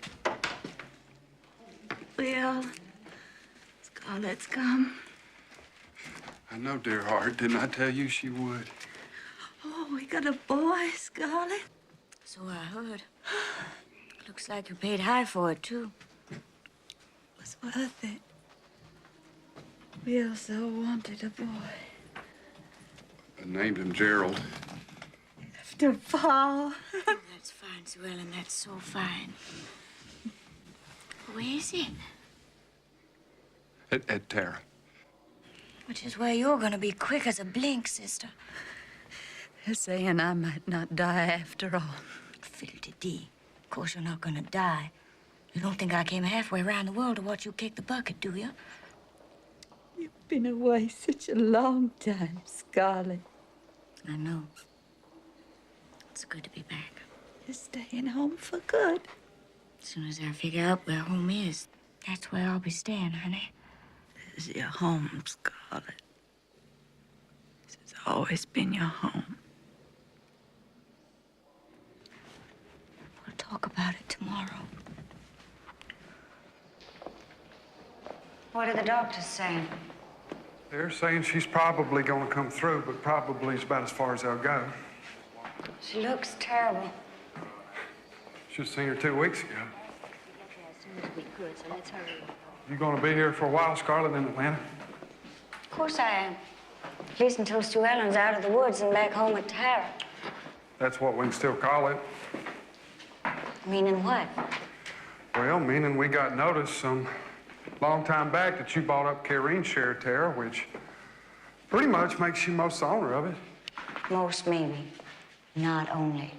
Well, Scarlett's come. I know, dear heart. Didn't I tell you she would? Oh, we got a boy, Scarlett. So I heard. Looks like you paid high for it, too. Was worth it. We also wanted a boy. I named him Gerald. After Paul. That's fine, Sue Ellen. That's so fine. Where is he? At Tara. Which is where you're gonna be quick as a blink, sister. They're saying I might not die after all. Fiddle-de-dee. Of course you're not gonna die. You don't think I came halfway around the world to watch you kick the bucket, do you? You've been away such a long time, Scarlett. I know. It's good to be back. You're staying home for good. As soon as I figure out where home is, that's where I'll be staying, honey. This is your home, Scarlett. This has always been your home. We'll talk about it tomorrow. What are the doctors saying? They're saying she's probably going to come through, but probably is about as far as they'll go. She looks terrible. Should have seen her 2 weeks ago. Seems to be good, so let's hurry. You going to be here for a while, Scarlett, in Atlanta? Of course I am. At least until Sue Ellen's out of the woods and back home at Tara. That's what we can still call it. Meaning what? Well, meaning we got notice some long time back that you bought up Karen's share of Tara, which pretty much makes you most the owner of it. Most, maybe. Not only.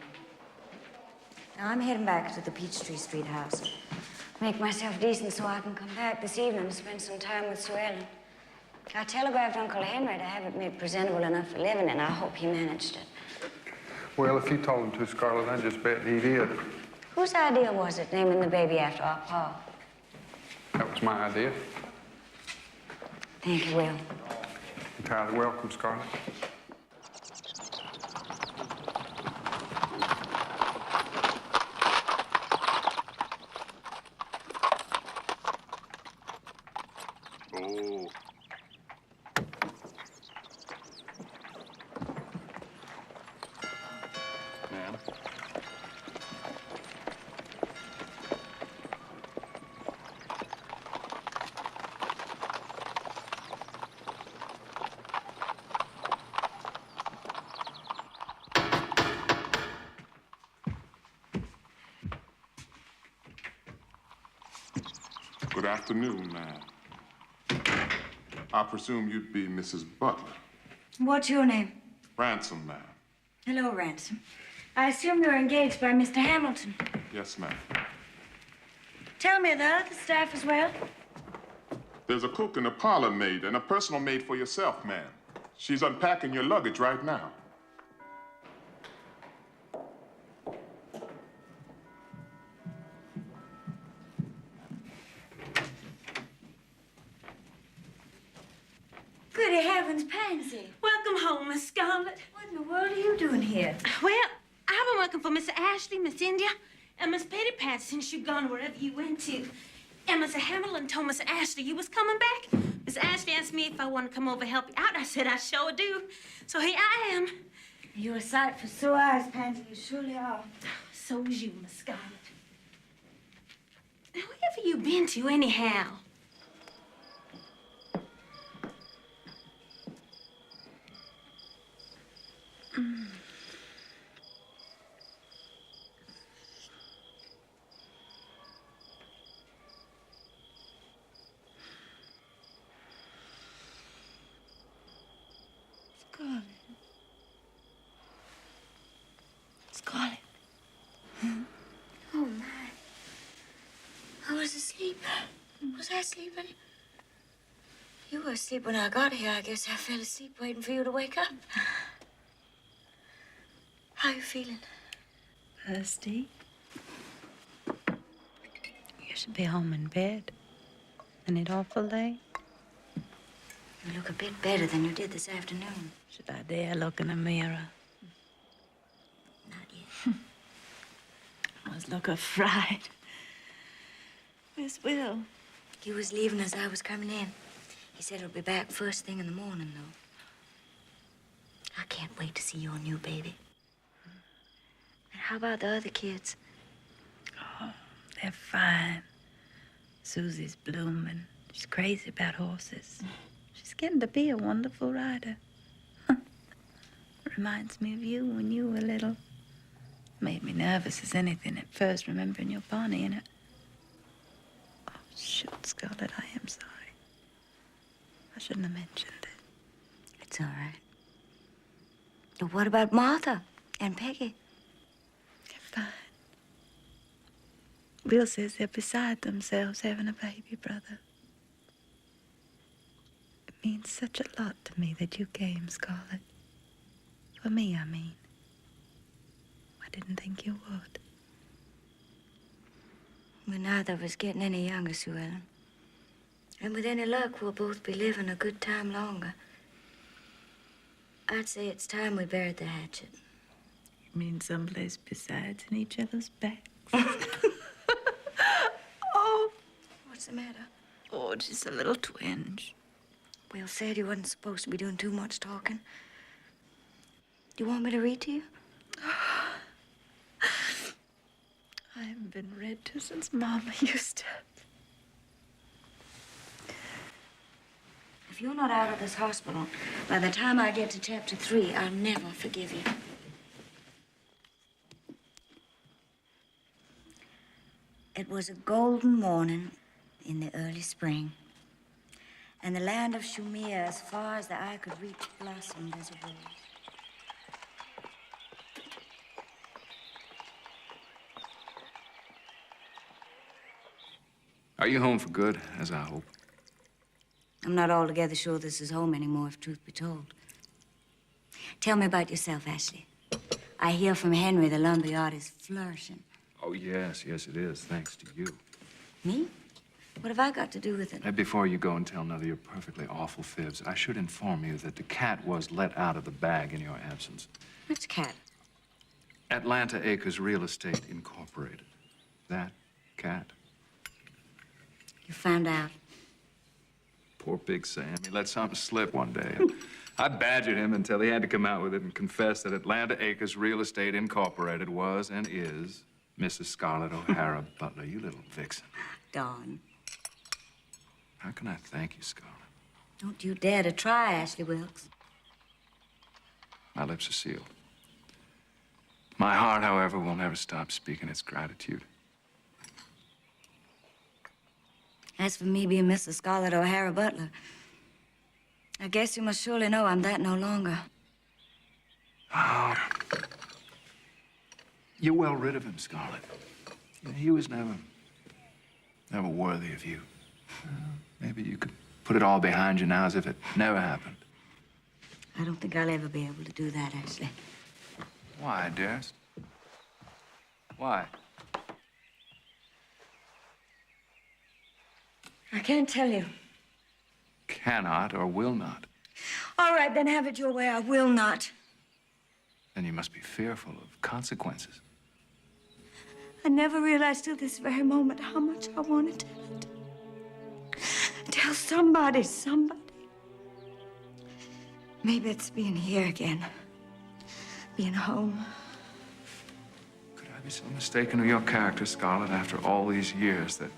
Now, I'm heading back to the Peachtree Street house. Make myself decent so I can come back this evening and spend some time with Sue Ellen. I telegraphed Uncle Henry to have it made presentable enough for living, and I hope he managed it. Well, if you told him to, Scarlett, I just bet he did. Whose idea was it, naming the baby after our pa? That was my idea. Thank you, Will. Entirely welcome, Scarlett. Oh. Ma'am. Good afternoon, ma'am. I presume you'd be Mrs. Butler. What's your name? Ransom, ma'am. Hello, Ransom. I assume you're engaged by Mr. Hamilton. Yes, ma'am. Tell me, are there other staff as well? There's a cook and a parlor maid and a personal maid for yourself, ma'am. She's unpacking your luggage right now. Goody heavens, Pansy. Welcome home, Miss Scarlett. What in the world are you doing here? Well, I've been working for Miss Ashley, Miss India, and Miss Petty Pat since you've gone wherever you went to. And Mr. Hamilton told Miss Ashley you was coming back. Miss Ashley asked me if I want to come over and help you out. I said I sure do. So here I am. You're a sight for sore eyes, Pansy. You surely are. So is you, Miss Scarlett. Now, where have you been to, anyhow? Scarlett. Scarlett. Oh, my. I was asleep. Was I sleeping? You were asleep when I got here. I guess I fell asleep waiting for you to wake up. How you feeling? Thirsty? You should be home in bed. Isn't it awful late? You look a bit better than you did this afternoon. Should I dare look in a mirror? Not yet. I must look a fright. Where's Will? He was leaving as I was coming in. He said he'll be back first thing in the morning, though. I can't wait to see your new baby. And how about the other kids? Oh, they're fine. Susie's blooming. She's crazy about horses. She's getting to be a wonderful rider. Reminds me of you when you were little. Made me nervous as anything at first, remembering your pony in it. Oh, shoot, Scarlett, I am sorry. I shouldn't have mentioned it. It's all right. But what about Martha and Peggy? They're fine. Will says they're beside themselves having a baby brother. It means such a lot to me that you came, Scarlett. For me, I mean. I didn't think you would. We're neither of us getting any younger, Sue Ellen. And with any luck, we'll both be living a good time longer. I'd say it's time we buried the hatchet. You mean someplace besides in each other's backs? Oh. What's the matter? Oh, just a little twinge. Will said you wasn't supposed to be doing too much talking. Do you want me to read to you? I haven't been read to since Mama used to. If you're not out of this hospital, by the time I get to chapter 3, I'll never forgive you. It was a golden morning in the early spring, and the land of Shumir, as far as the eye could reach, blossomed as a rose. Are you home for good, as I hope? I'm not altogether sure this is home anymore, if truth be told. Tell me about yourself, Ashley. I hear from Henry the lumberyard is flourishing. Oh, yes, yes, it is, thanks to you. Me? What have I got to do with it? And before you go and tell another of your perfectly awful fibs, I should inform you that the cat was let out of the bag in your absence. Which cat? Atlanta Acres Real Estate Incorporated. That cat. You found out. Poor Big Sam. He let something slip one day. I badgered him until he had to come out with it and confess that Atlanta Acres Real Estate Incorporated was and is Mrs. Scarlett O'Hara Butler. You little vixen. Darn. How can I thank you, Scarlett? Don't you dare to try, Ashley Wilkes. My lips are sealed. My heart, however, will never stop speaking its gratitude. As for me being Mrs. Scarlett O'Hara Butler, I guess you must surely know I'm that no longer. Oh. You're well rid of him, Scarlett. You know, he was never worthy of you. Maybe you could put it all behind you now as if it never happened. I don't think I'll ever be able to do that, Ashley. Why, dearest? Why? I can't tell you. Cannot or will not. All right, then have it your way. I will not. Then you must be fearful of consequences. I never realized till this very moment how much I wanted to tell it. Tell somebody. Maybe it's being here again. Being home. Could I be so mistaken of your character, Scarlett, after all these years that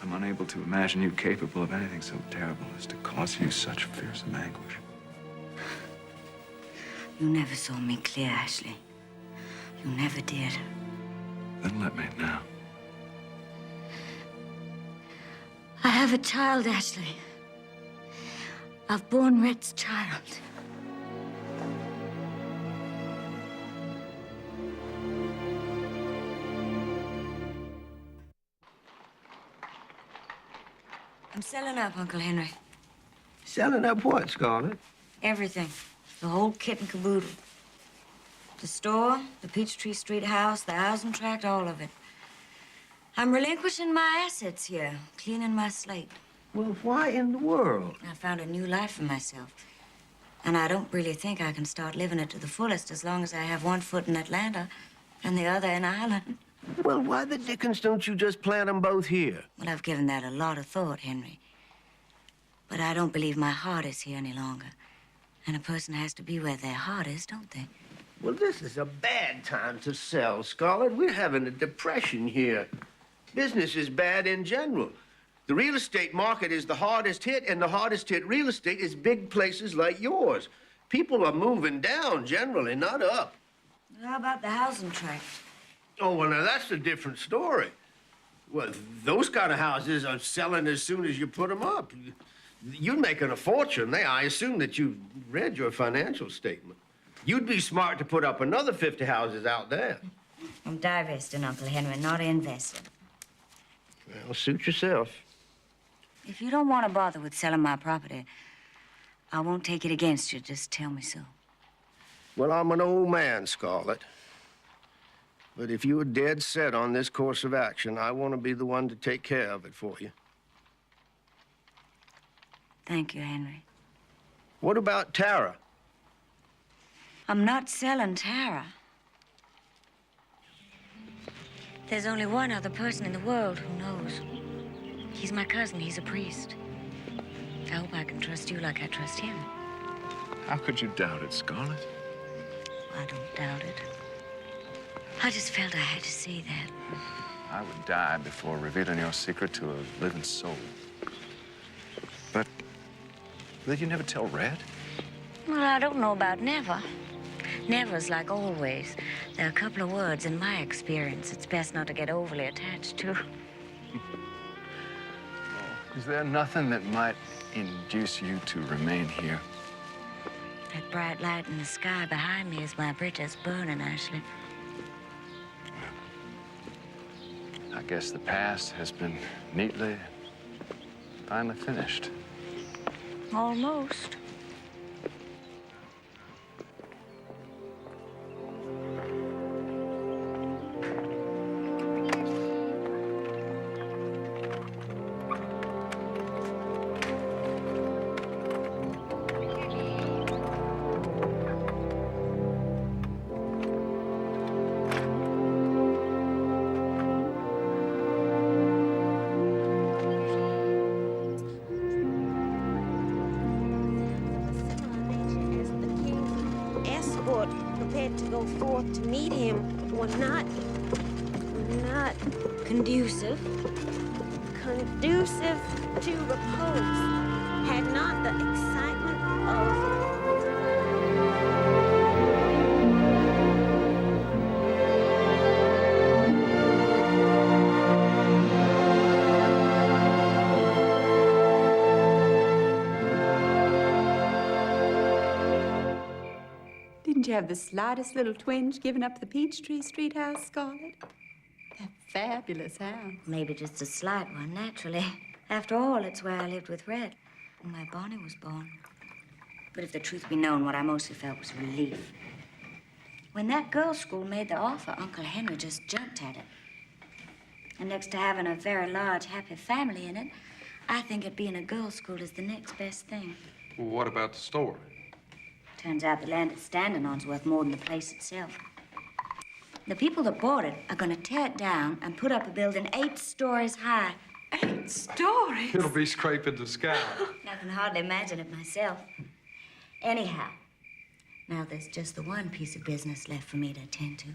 I'm unable to imagine you capable of anything so terrible as to cause you such fearsome anguish? You never saw me clear, Ashley. You never did. Then let me now. I have a child, Ashley. I've borne Rhett's child. I'm selling up, Uncle Henry. Selling up what, Scarlett? Everything. The whole kit and caboodle. The store, the Peachtree Street house, the housing tract, all of it. I'm relinquishing my assets here, cleaning my slate. Well, why in the world? I found a new life for myself. And I don't really think I can start living it to the fullest as long as I have one foot in Atlanta and the other in Ireland. Well, why the dickens don't you just plant them both here? Well, I've given that a lot of thought, Henry. But I don't believe my heart is here any longer. And a person has to be where their heart is, don't they? Well, this is a bad time to sell, Scarlett. We're having a depression here. Business is bad in general. The real estate market is the hardest hit, and the hardest hit real estate is big places like yours. People are moving down generally, not up. How about the housing tract? Oh, well, now that's a different story. Well, those kind of houses are selling as soon as you put them up. You're making a fortune there. I assume that you read your financial statement. You'd be smart to put up another 50 houses out there. I'm divesting, Uncle Henry, not investing. Well, suit yourself. If you don't want to bother with selling my property, I won't take it against you. Just tell me so. Well, I'm an old man, Scarlett. But if you are dead set on this course of action, I want to be the one to take care of it for you. Thank you, Henry. What about Tara? I'm not selling Tara. There's only one other person in the world who knows. He's my cousin. He's a priest. I hope I can trust you like I trust him. How could you doubt it, Scarlett? I don't doubt it. I just felt I had to say that. I would die before revealing your secret to a living soul. But will you never tell Red? Well, I don't know about never. Never's like always. There are a couple of words in my experience it's best not to get overly attached to. Is there nothing that might induce you to remain here? That bright light in the sky behind me is my bridges burning, Ashley. I guess the past has been neatly, finally finished. Almost. Prepared to go forth to meet him were not Conducive. conducive to repose, had not the excitement of Didn't you have the slightest little twinge giving up the Peachtree Street house, Scarlett? That fabulous house. Maybe just a slight one, naturally. After all, it's where I lived with Red when my Bonnie was born. But if the truth be known, what I mostly felt was relief. When that girls' school made the offer, Uncle Henry just jumped at it. And next to having a very large, happy family in it, I think it being a girls' school is the next best thing. Well, what about the store? Turns out the land it's standing on is worth more than the place itself. The people that bought it are going to tear it down and put up a building 8 stories high. 8 stories? It'll be scraping the sky. I can hardly imagine it myself. Anyhow, now there's just the one piece of business left for me to attend to.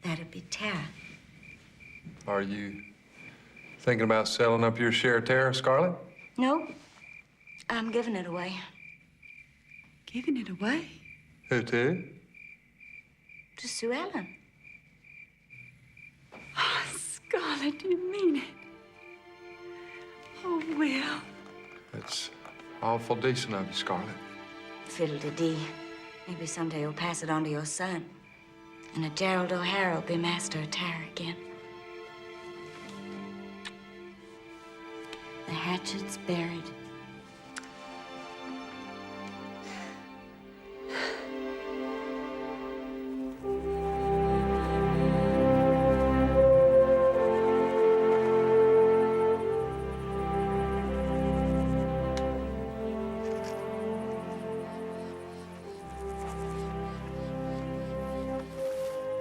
That'd be Tara. Are you thinking about selling up your share of Tara, Scarlett? No, I'm giving it away. Giving it away? Who to? To Sue Ellen. Oh, Scarlett, do you mean it? Oh, Will. It's awful decent of you, Scarlett. Fiddle-de-dee. Maybe someday you'll pass it on to your son. And a Gerald O'Hara will be master of Tara again. the hatchet's buried.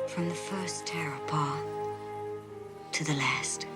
From the first terror paw to the last.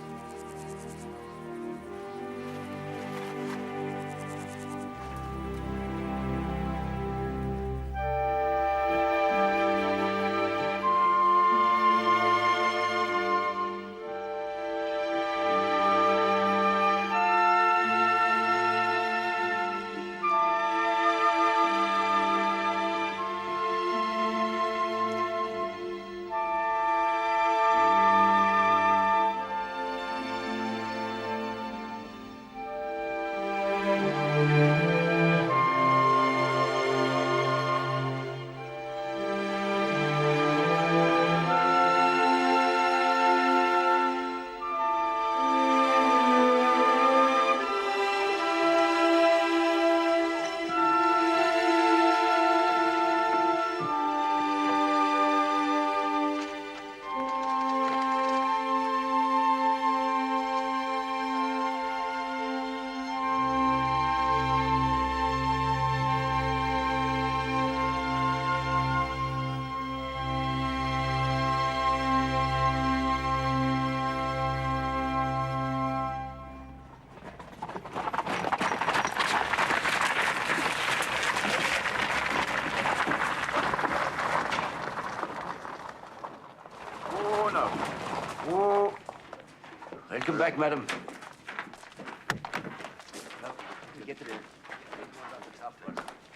Welcome back, madam.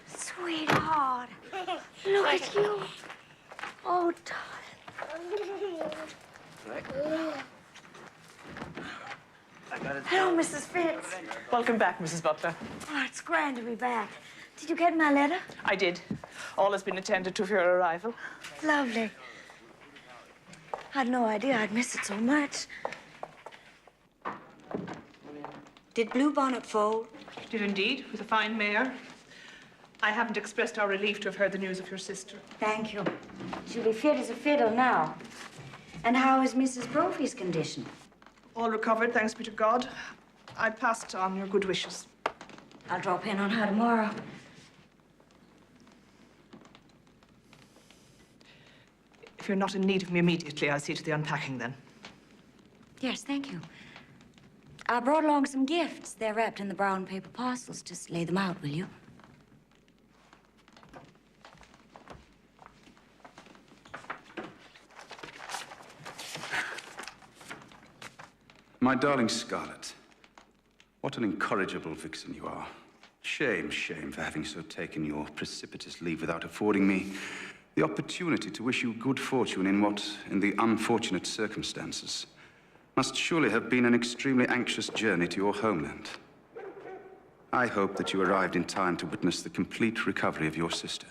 Sweetheart, look at you. Oh, darling. Hello, Mrs. Fitz. Welcome back, Mrs. Butler. Oh, it's grand to be back. Did you get my letter? I did. All has been attended to for your arrival. Lovely. I had no idea I'd miss it so much. Did Bluebonnet fold? Did indeed, with a fine mare. I haven't expressed our relief to have heard the news of your sister. Thank you. She'll be fit as a fiddle now. And how is Mrs. Brophy's condition? All recovered, thanks be to God. I passed on your good wishes. I'll drop in on her tomorrow. If you're not in need of me immediately, I'll see to the unpacking then. Yes, thank you. I brought along some gifts. They're wrapped in the brown paper parcels. Just lay them out, will you? My darling Scarlett, what an incorrigible vixen you are. Shame, shame for having so taken your precipitous leave without affording me the opportunity to wish you good fortune in what, in the unfortunate circumstances, must surely have been an extremely anxious journey to your homeland. I hope that you arrived in time to witness the complete recovery of your sister.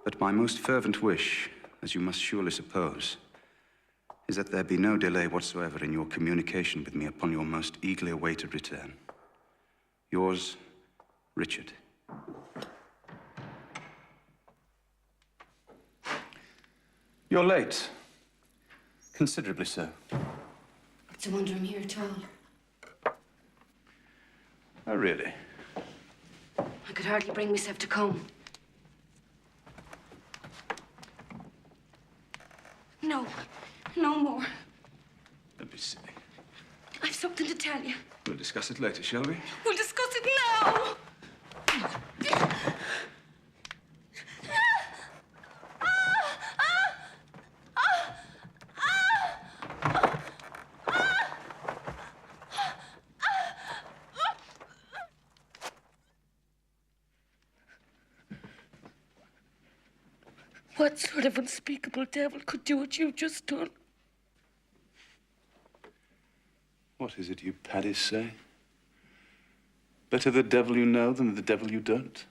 But my most fervent wish, as you must surely suppose, is that there be no delay whatsoever in your communication with me upon your most eagerly awaited return. Yours, Richard. You're late. Considerably so. It's a wonder I'm here at all. Oh, really? I could hardly bring myself to come. No, no more. Don't be silly. I've something to tell you. We'll discuss it later, shall we? We'll discuss it now. What sort of unspeakable devil could do what you've just done? What is it you paddies say? Better the devil you know than the devil you don't?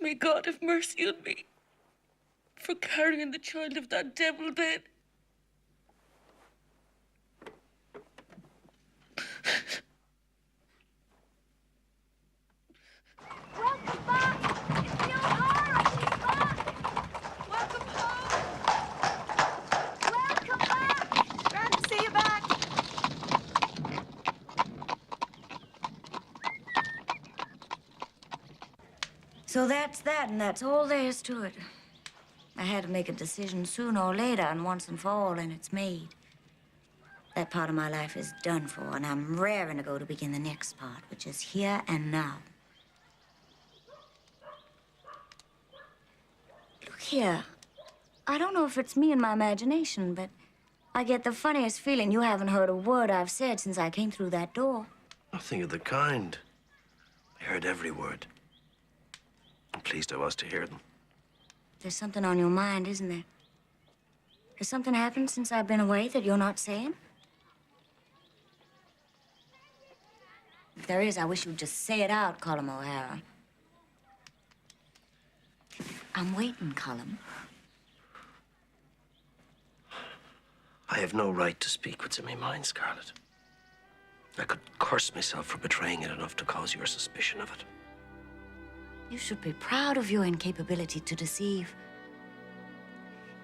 May God have mercy on me for carrying the child of that devil then. So that's that, and that's all there is to it. I had to make a decision sooner or later, and once and for all, and it's made. That part of my life is done for, and I'm raring to go to begin the next part, which is here and now. Look here. I don't know if it's me and my imagination, but I get the funniest feeling you haven't heard a word I've said since I came through that door. Nothing of the kind. I heard every word. I'm pleased I was to hear them. There's something on your mind, isn't there? Has something happened since I've been away that you're not saying? If there is, I wish you'd just say it out, Colum O'Hara. I'm waiting, Colum. I have no right to speak what's in my mind, Scarlett. I could curse myself for betraying it enough to cause your suspicion of it. You should be proud of your incapability to deceive.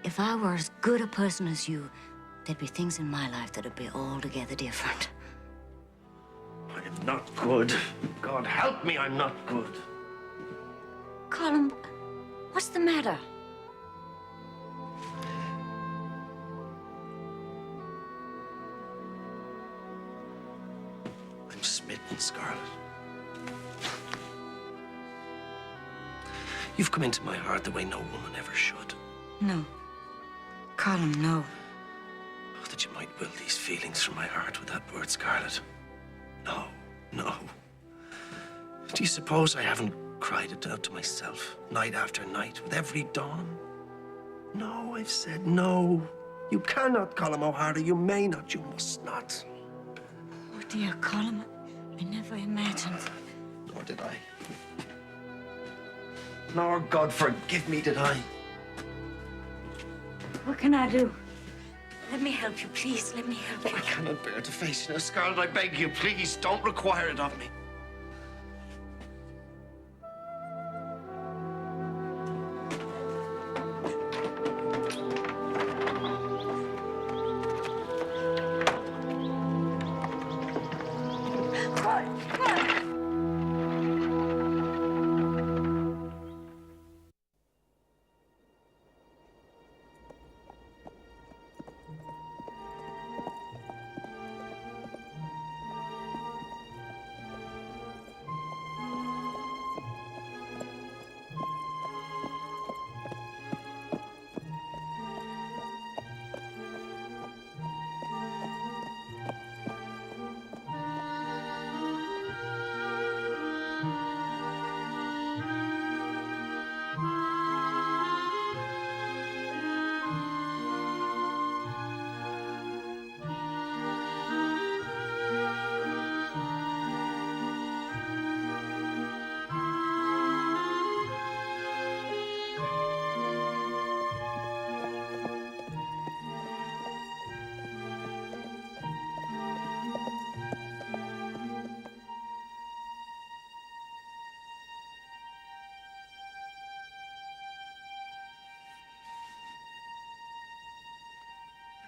If I were as good a person as you, there'd be things in my life that'd be altogether different. I'm not good. God help me, I'm not good. Colum, what's the matter? I'm smitten, Scarlett. You've come into my heart the way no woman ever should. No. Colum, no. Oh, that you might will these feelings from my heart with that word, Scarlett. No, no. Do you suppose I haven't cried it out to myself, night after night, with every dawn? No, I've said no. You cannot, Colum O'Hara. You may not. You must not. Oh, dear Colum, I never imagined. Nor did I. Nor, God forgive me, did I. What can I do? Let me help you, please. Let me help you. I cannot bear to face you now, Scarlett. I beg you, please, don't require it of me.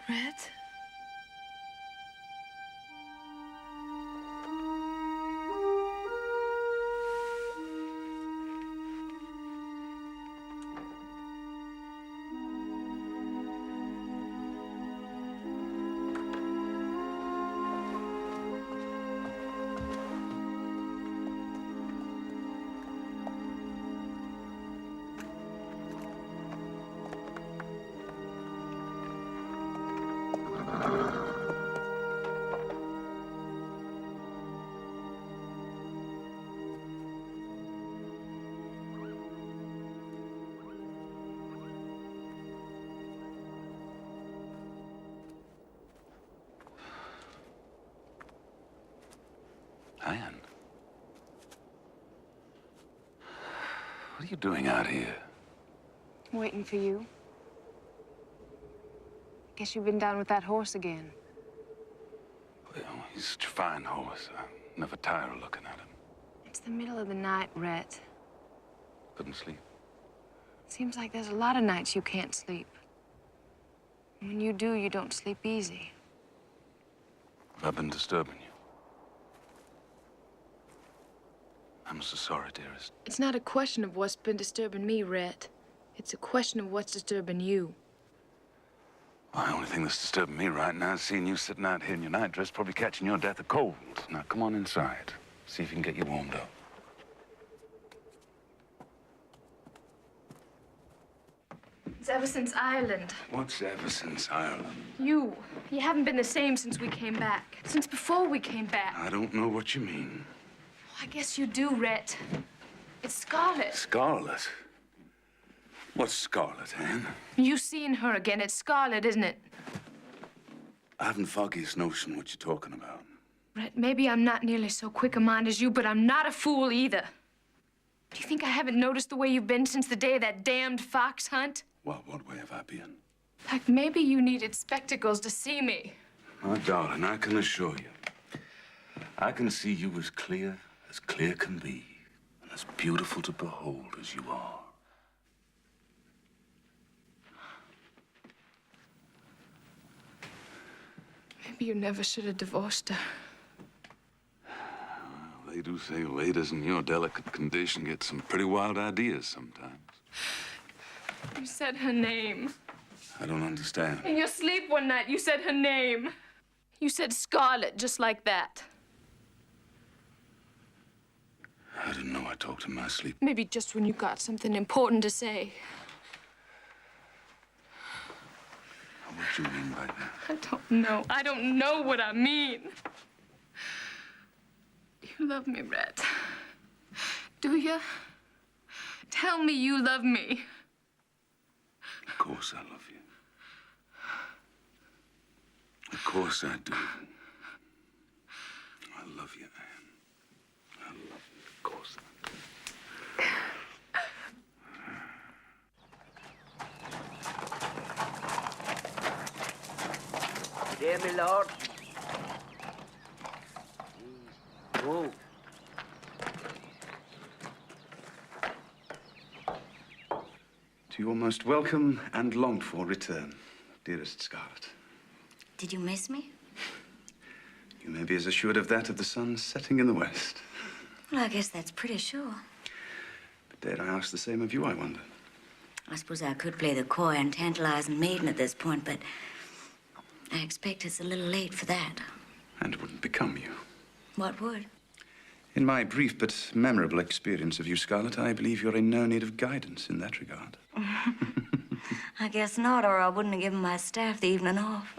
Red? Anne? What are you doing out here? Waiting for you. Guess you've been down with that horse again. Well, he's such a fine horse. I never tire of looking at him. It's the middle of the night, Rhett. Couldn't sleep. Seems like there's a lot of nights you can't sleep. And when you do, you don't sleep easy. Have I been disturbing you? I'm so sorry, dearest. It's not a question of what's been disturbing me, Rhett. It's a question of what's disturbing you. Well, the only thing that's disturbing me right now is seeing you sitting out here in your nightdress, probably catching your death of cold. Now, come on inside. See if you can get you warmed up. It's ever since Ireland. What's ever since Ireland? You haven't been the same since we came back. Since before we came back. I don't know what you mean. Oh, I guess you do, Rhett. It's Scarlett. Scarlett? What's Scarlett, Anne? You seen her again. It's Scarlett, isn't it? I haven't foggiest notion what you're talking about. Rhett, maybe I'm not nearly so quick a mind as you, but I'm not a fool either. Do you think I haven't noticed the way you've been since the day of that damned fox hunt? Well, what way have I been? Like maybe you needed spectacles to see me. My darling, I can assure you, I can see you as clear can be, and as beautiful to behold as you are. Maybe you never should have divorced her. Well, they do say ladies in your delicate condition get some pretty wild ideas sometimes. You said her name. I don't understand. In your sleep one night, you said her name. You said Scarlett, just like that. I didn't know I talked in my sleep. Maybe just when you got something important to say. What do you mean by that? I don't know. I don't know what I mean. You love me, Rhett. Do you? Tell me you love me. Of course I love you. Of course I do. I love you, Anne. I love you, of course I do. Dear my lord. Oh. To your most welcome and longed-for return, dearest Scarlett. Did you miss me? You may be as assured of that of the sun setting in the west. Well, I guess that's pretty sure. But dare I ask the same of you, I wonder? I suppose I could play the coy and tantalizing maiden at this point, but I expect it's a little late for that. And it wouldn't become you. What would? In my brief but memorable experience of you, Scarlett, I believe you're in no need of guidance in that regard. I guess not, or I wouldn't have given my staff the evening off.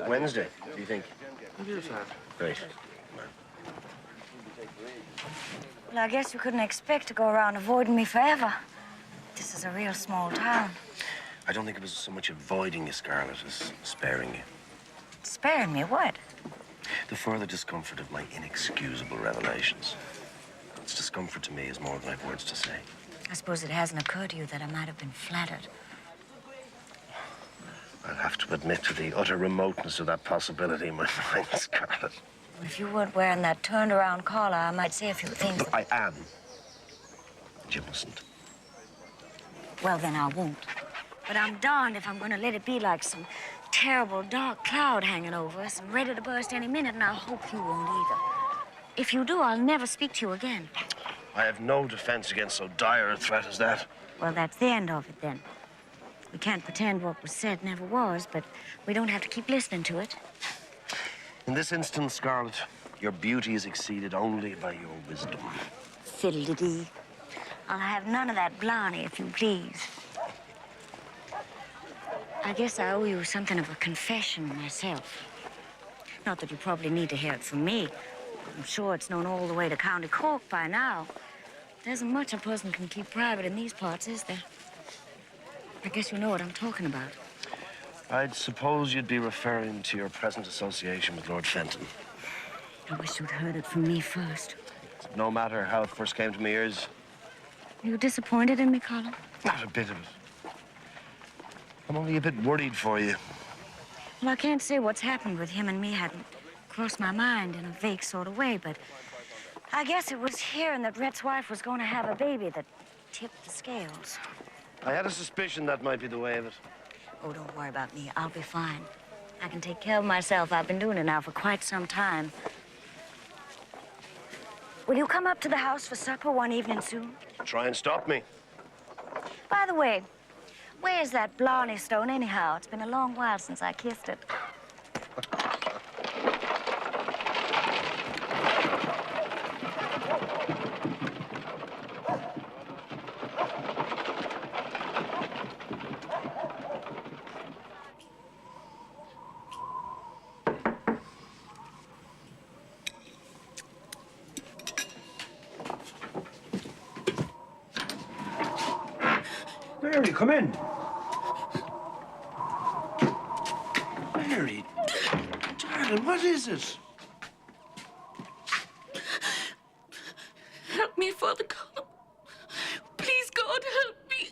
Wednesday, do you think? Great. Well, I guess you couldn't expect to go around avoiding me forever. This is a real small town. I don't think it was so much avoiding you, Scarlett, as sparing you. Sparing me what? The further discomfort of my inexcusable revelations. Its discomfort to me is more than I've words to say. I suppose it hasn't occurred to you that I might have been flattered. I'll have to admit to the utter remoteness of that possibility in my mind, Scarlett. If you weren't wearing that turned-around collar, I might say a few things. I am. And you mustn't. Well, then I won't. But I'm darned if I'm going to let it be like some terrible dark cloud hanging over us and ready to burst any minute, and I hope you won't either. If you do, I'll never speak to you again. I have no defense against so dire a threat as that. Well, that's the end of it, then. We can't pretend what was said never was, but we don't have to keep listening to it. In this instance, Scarlett, your beauty is exceeded only by your wisdom. Fiddle-de-dee. I'll have none of that blarney, if you please. I guess I owe you something of a confession myself. Not that you probably need to hear it from me. I'm sure it's known all the way to County Cork by now. There isn't much a person can keep private in these parts, is there? I guess you know what I'm talking about. I'd suppose you'd be referring to your present association with Lord Fenton. I wish you'd heard it from me first. No matter how it first came to my ears. Are you disappointed in me, Colin? Not a bit of it. I'm only a bit worried for you. Well, I can't say what's happened with him and me hadn't crossed my mind in a vague sort of way, but I guess it was hearing that Rhett's wife was going to have a baby that tipped the scales. I had a suspicion that might be the way of it. Oh, don't worry about me. I'll be fine. I can take care of myself. I've been doing it now for quite some time. Will you come up to the house for supper one evening soon? Try and stop me. By the way, where's that Blarney stone anyhow? It's been a long while since I kissed it. Mary, come in. Mary, darling, what is it? Help me, Father Colin. Please, God, help me.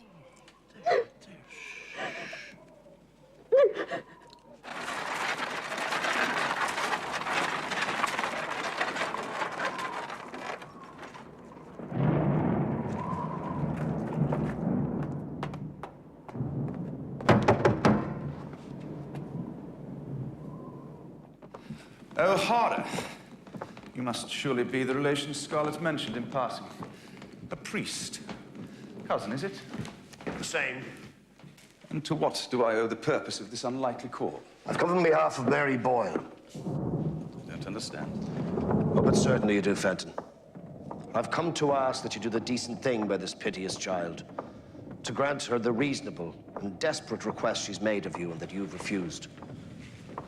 O'Hara. You must surely be the relation Scarlett mentioned in passing. A priest. Cousin, is it? The same. And to what do I owe the purpose of this unlikely call? I've come on behalf of Mary Boyle. I don't understand. Oh, but certainly you do, Fenton. I've come to ask that you do the decent thing by this piteous child. To grant her the reasonable and desperate request she's made of you and that you've refused.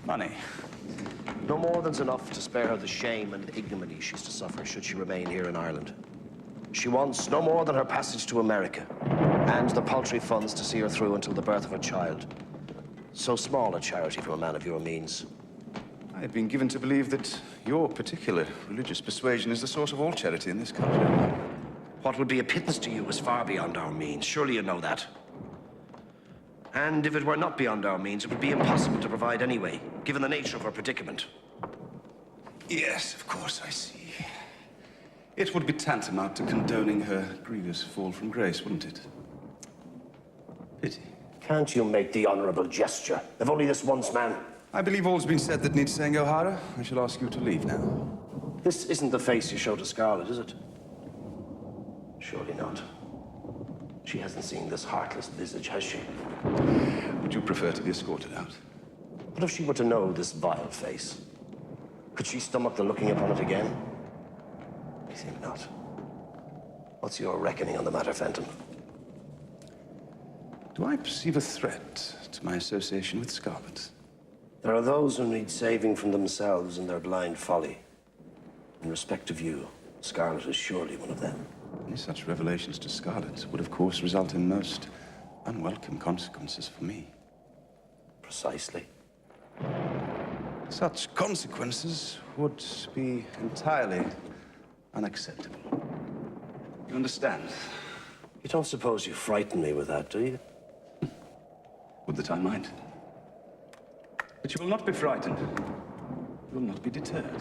Money. No more than's enough to spare her the shame and ignominy she's to suffer should she remain here in Ireland. She wants no more than her passage to America and the paltry funds to see her through until the birth of her child. So small a charity for a man of your means. I've been given to believe that your particular religious persuasion is the source of all charity in this country. What would be a pittance to you is far beyond our means. Surely you know that. And if it were not beyond our means, it would be impossible to provide anyway, given the nature of her predicament. Yes, of course, I see. It would be tantamount to condoning her grievous fall from grace, wouldn't it? Pity. Can't you make the honorable gesture? If only this once, man. I believe all's been said that needs saying, O'Hara. I shall ask you to leave now. This isn't the face you show to Scarlett, is it? Surely not. She hasn't seen this heartless visage, has she? Would you prefer to be escorted out? What if she were to know this vile face? Could she stomach the looking upon it again? I think not. What's your reckoning on the matter, Fenton? Do I perceive a threat to my association with Scarlett? There are those who need saving from themselves and their blind folly. In respect of you, Scarlett is surely one of them. Any such revelations to Scarlett would, of course, result in most unwelcome consequences for me. Precisely. Such consequences would be entirely unacceptable. You understand? You don't suppose you frighten me with that, do you? Would that I might. But you will not be frightened. You will not be deterred.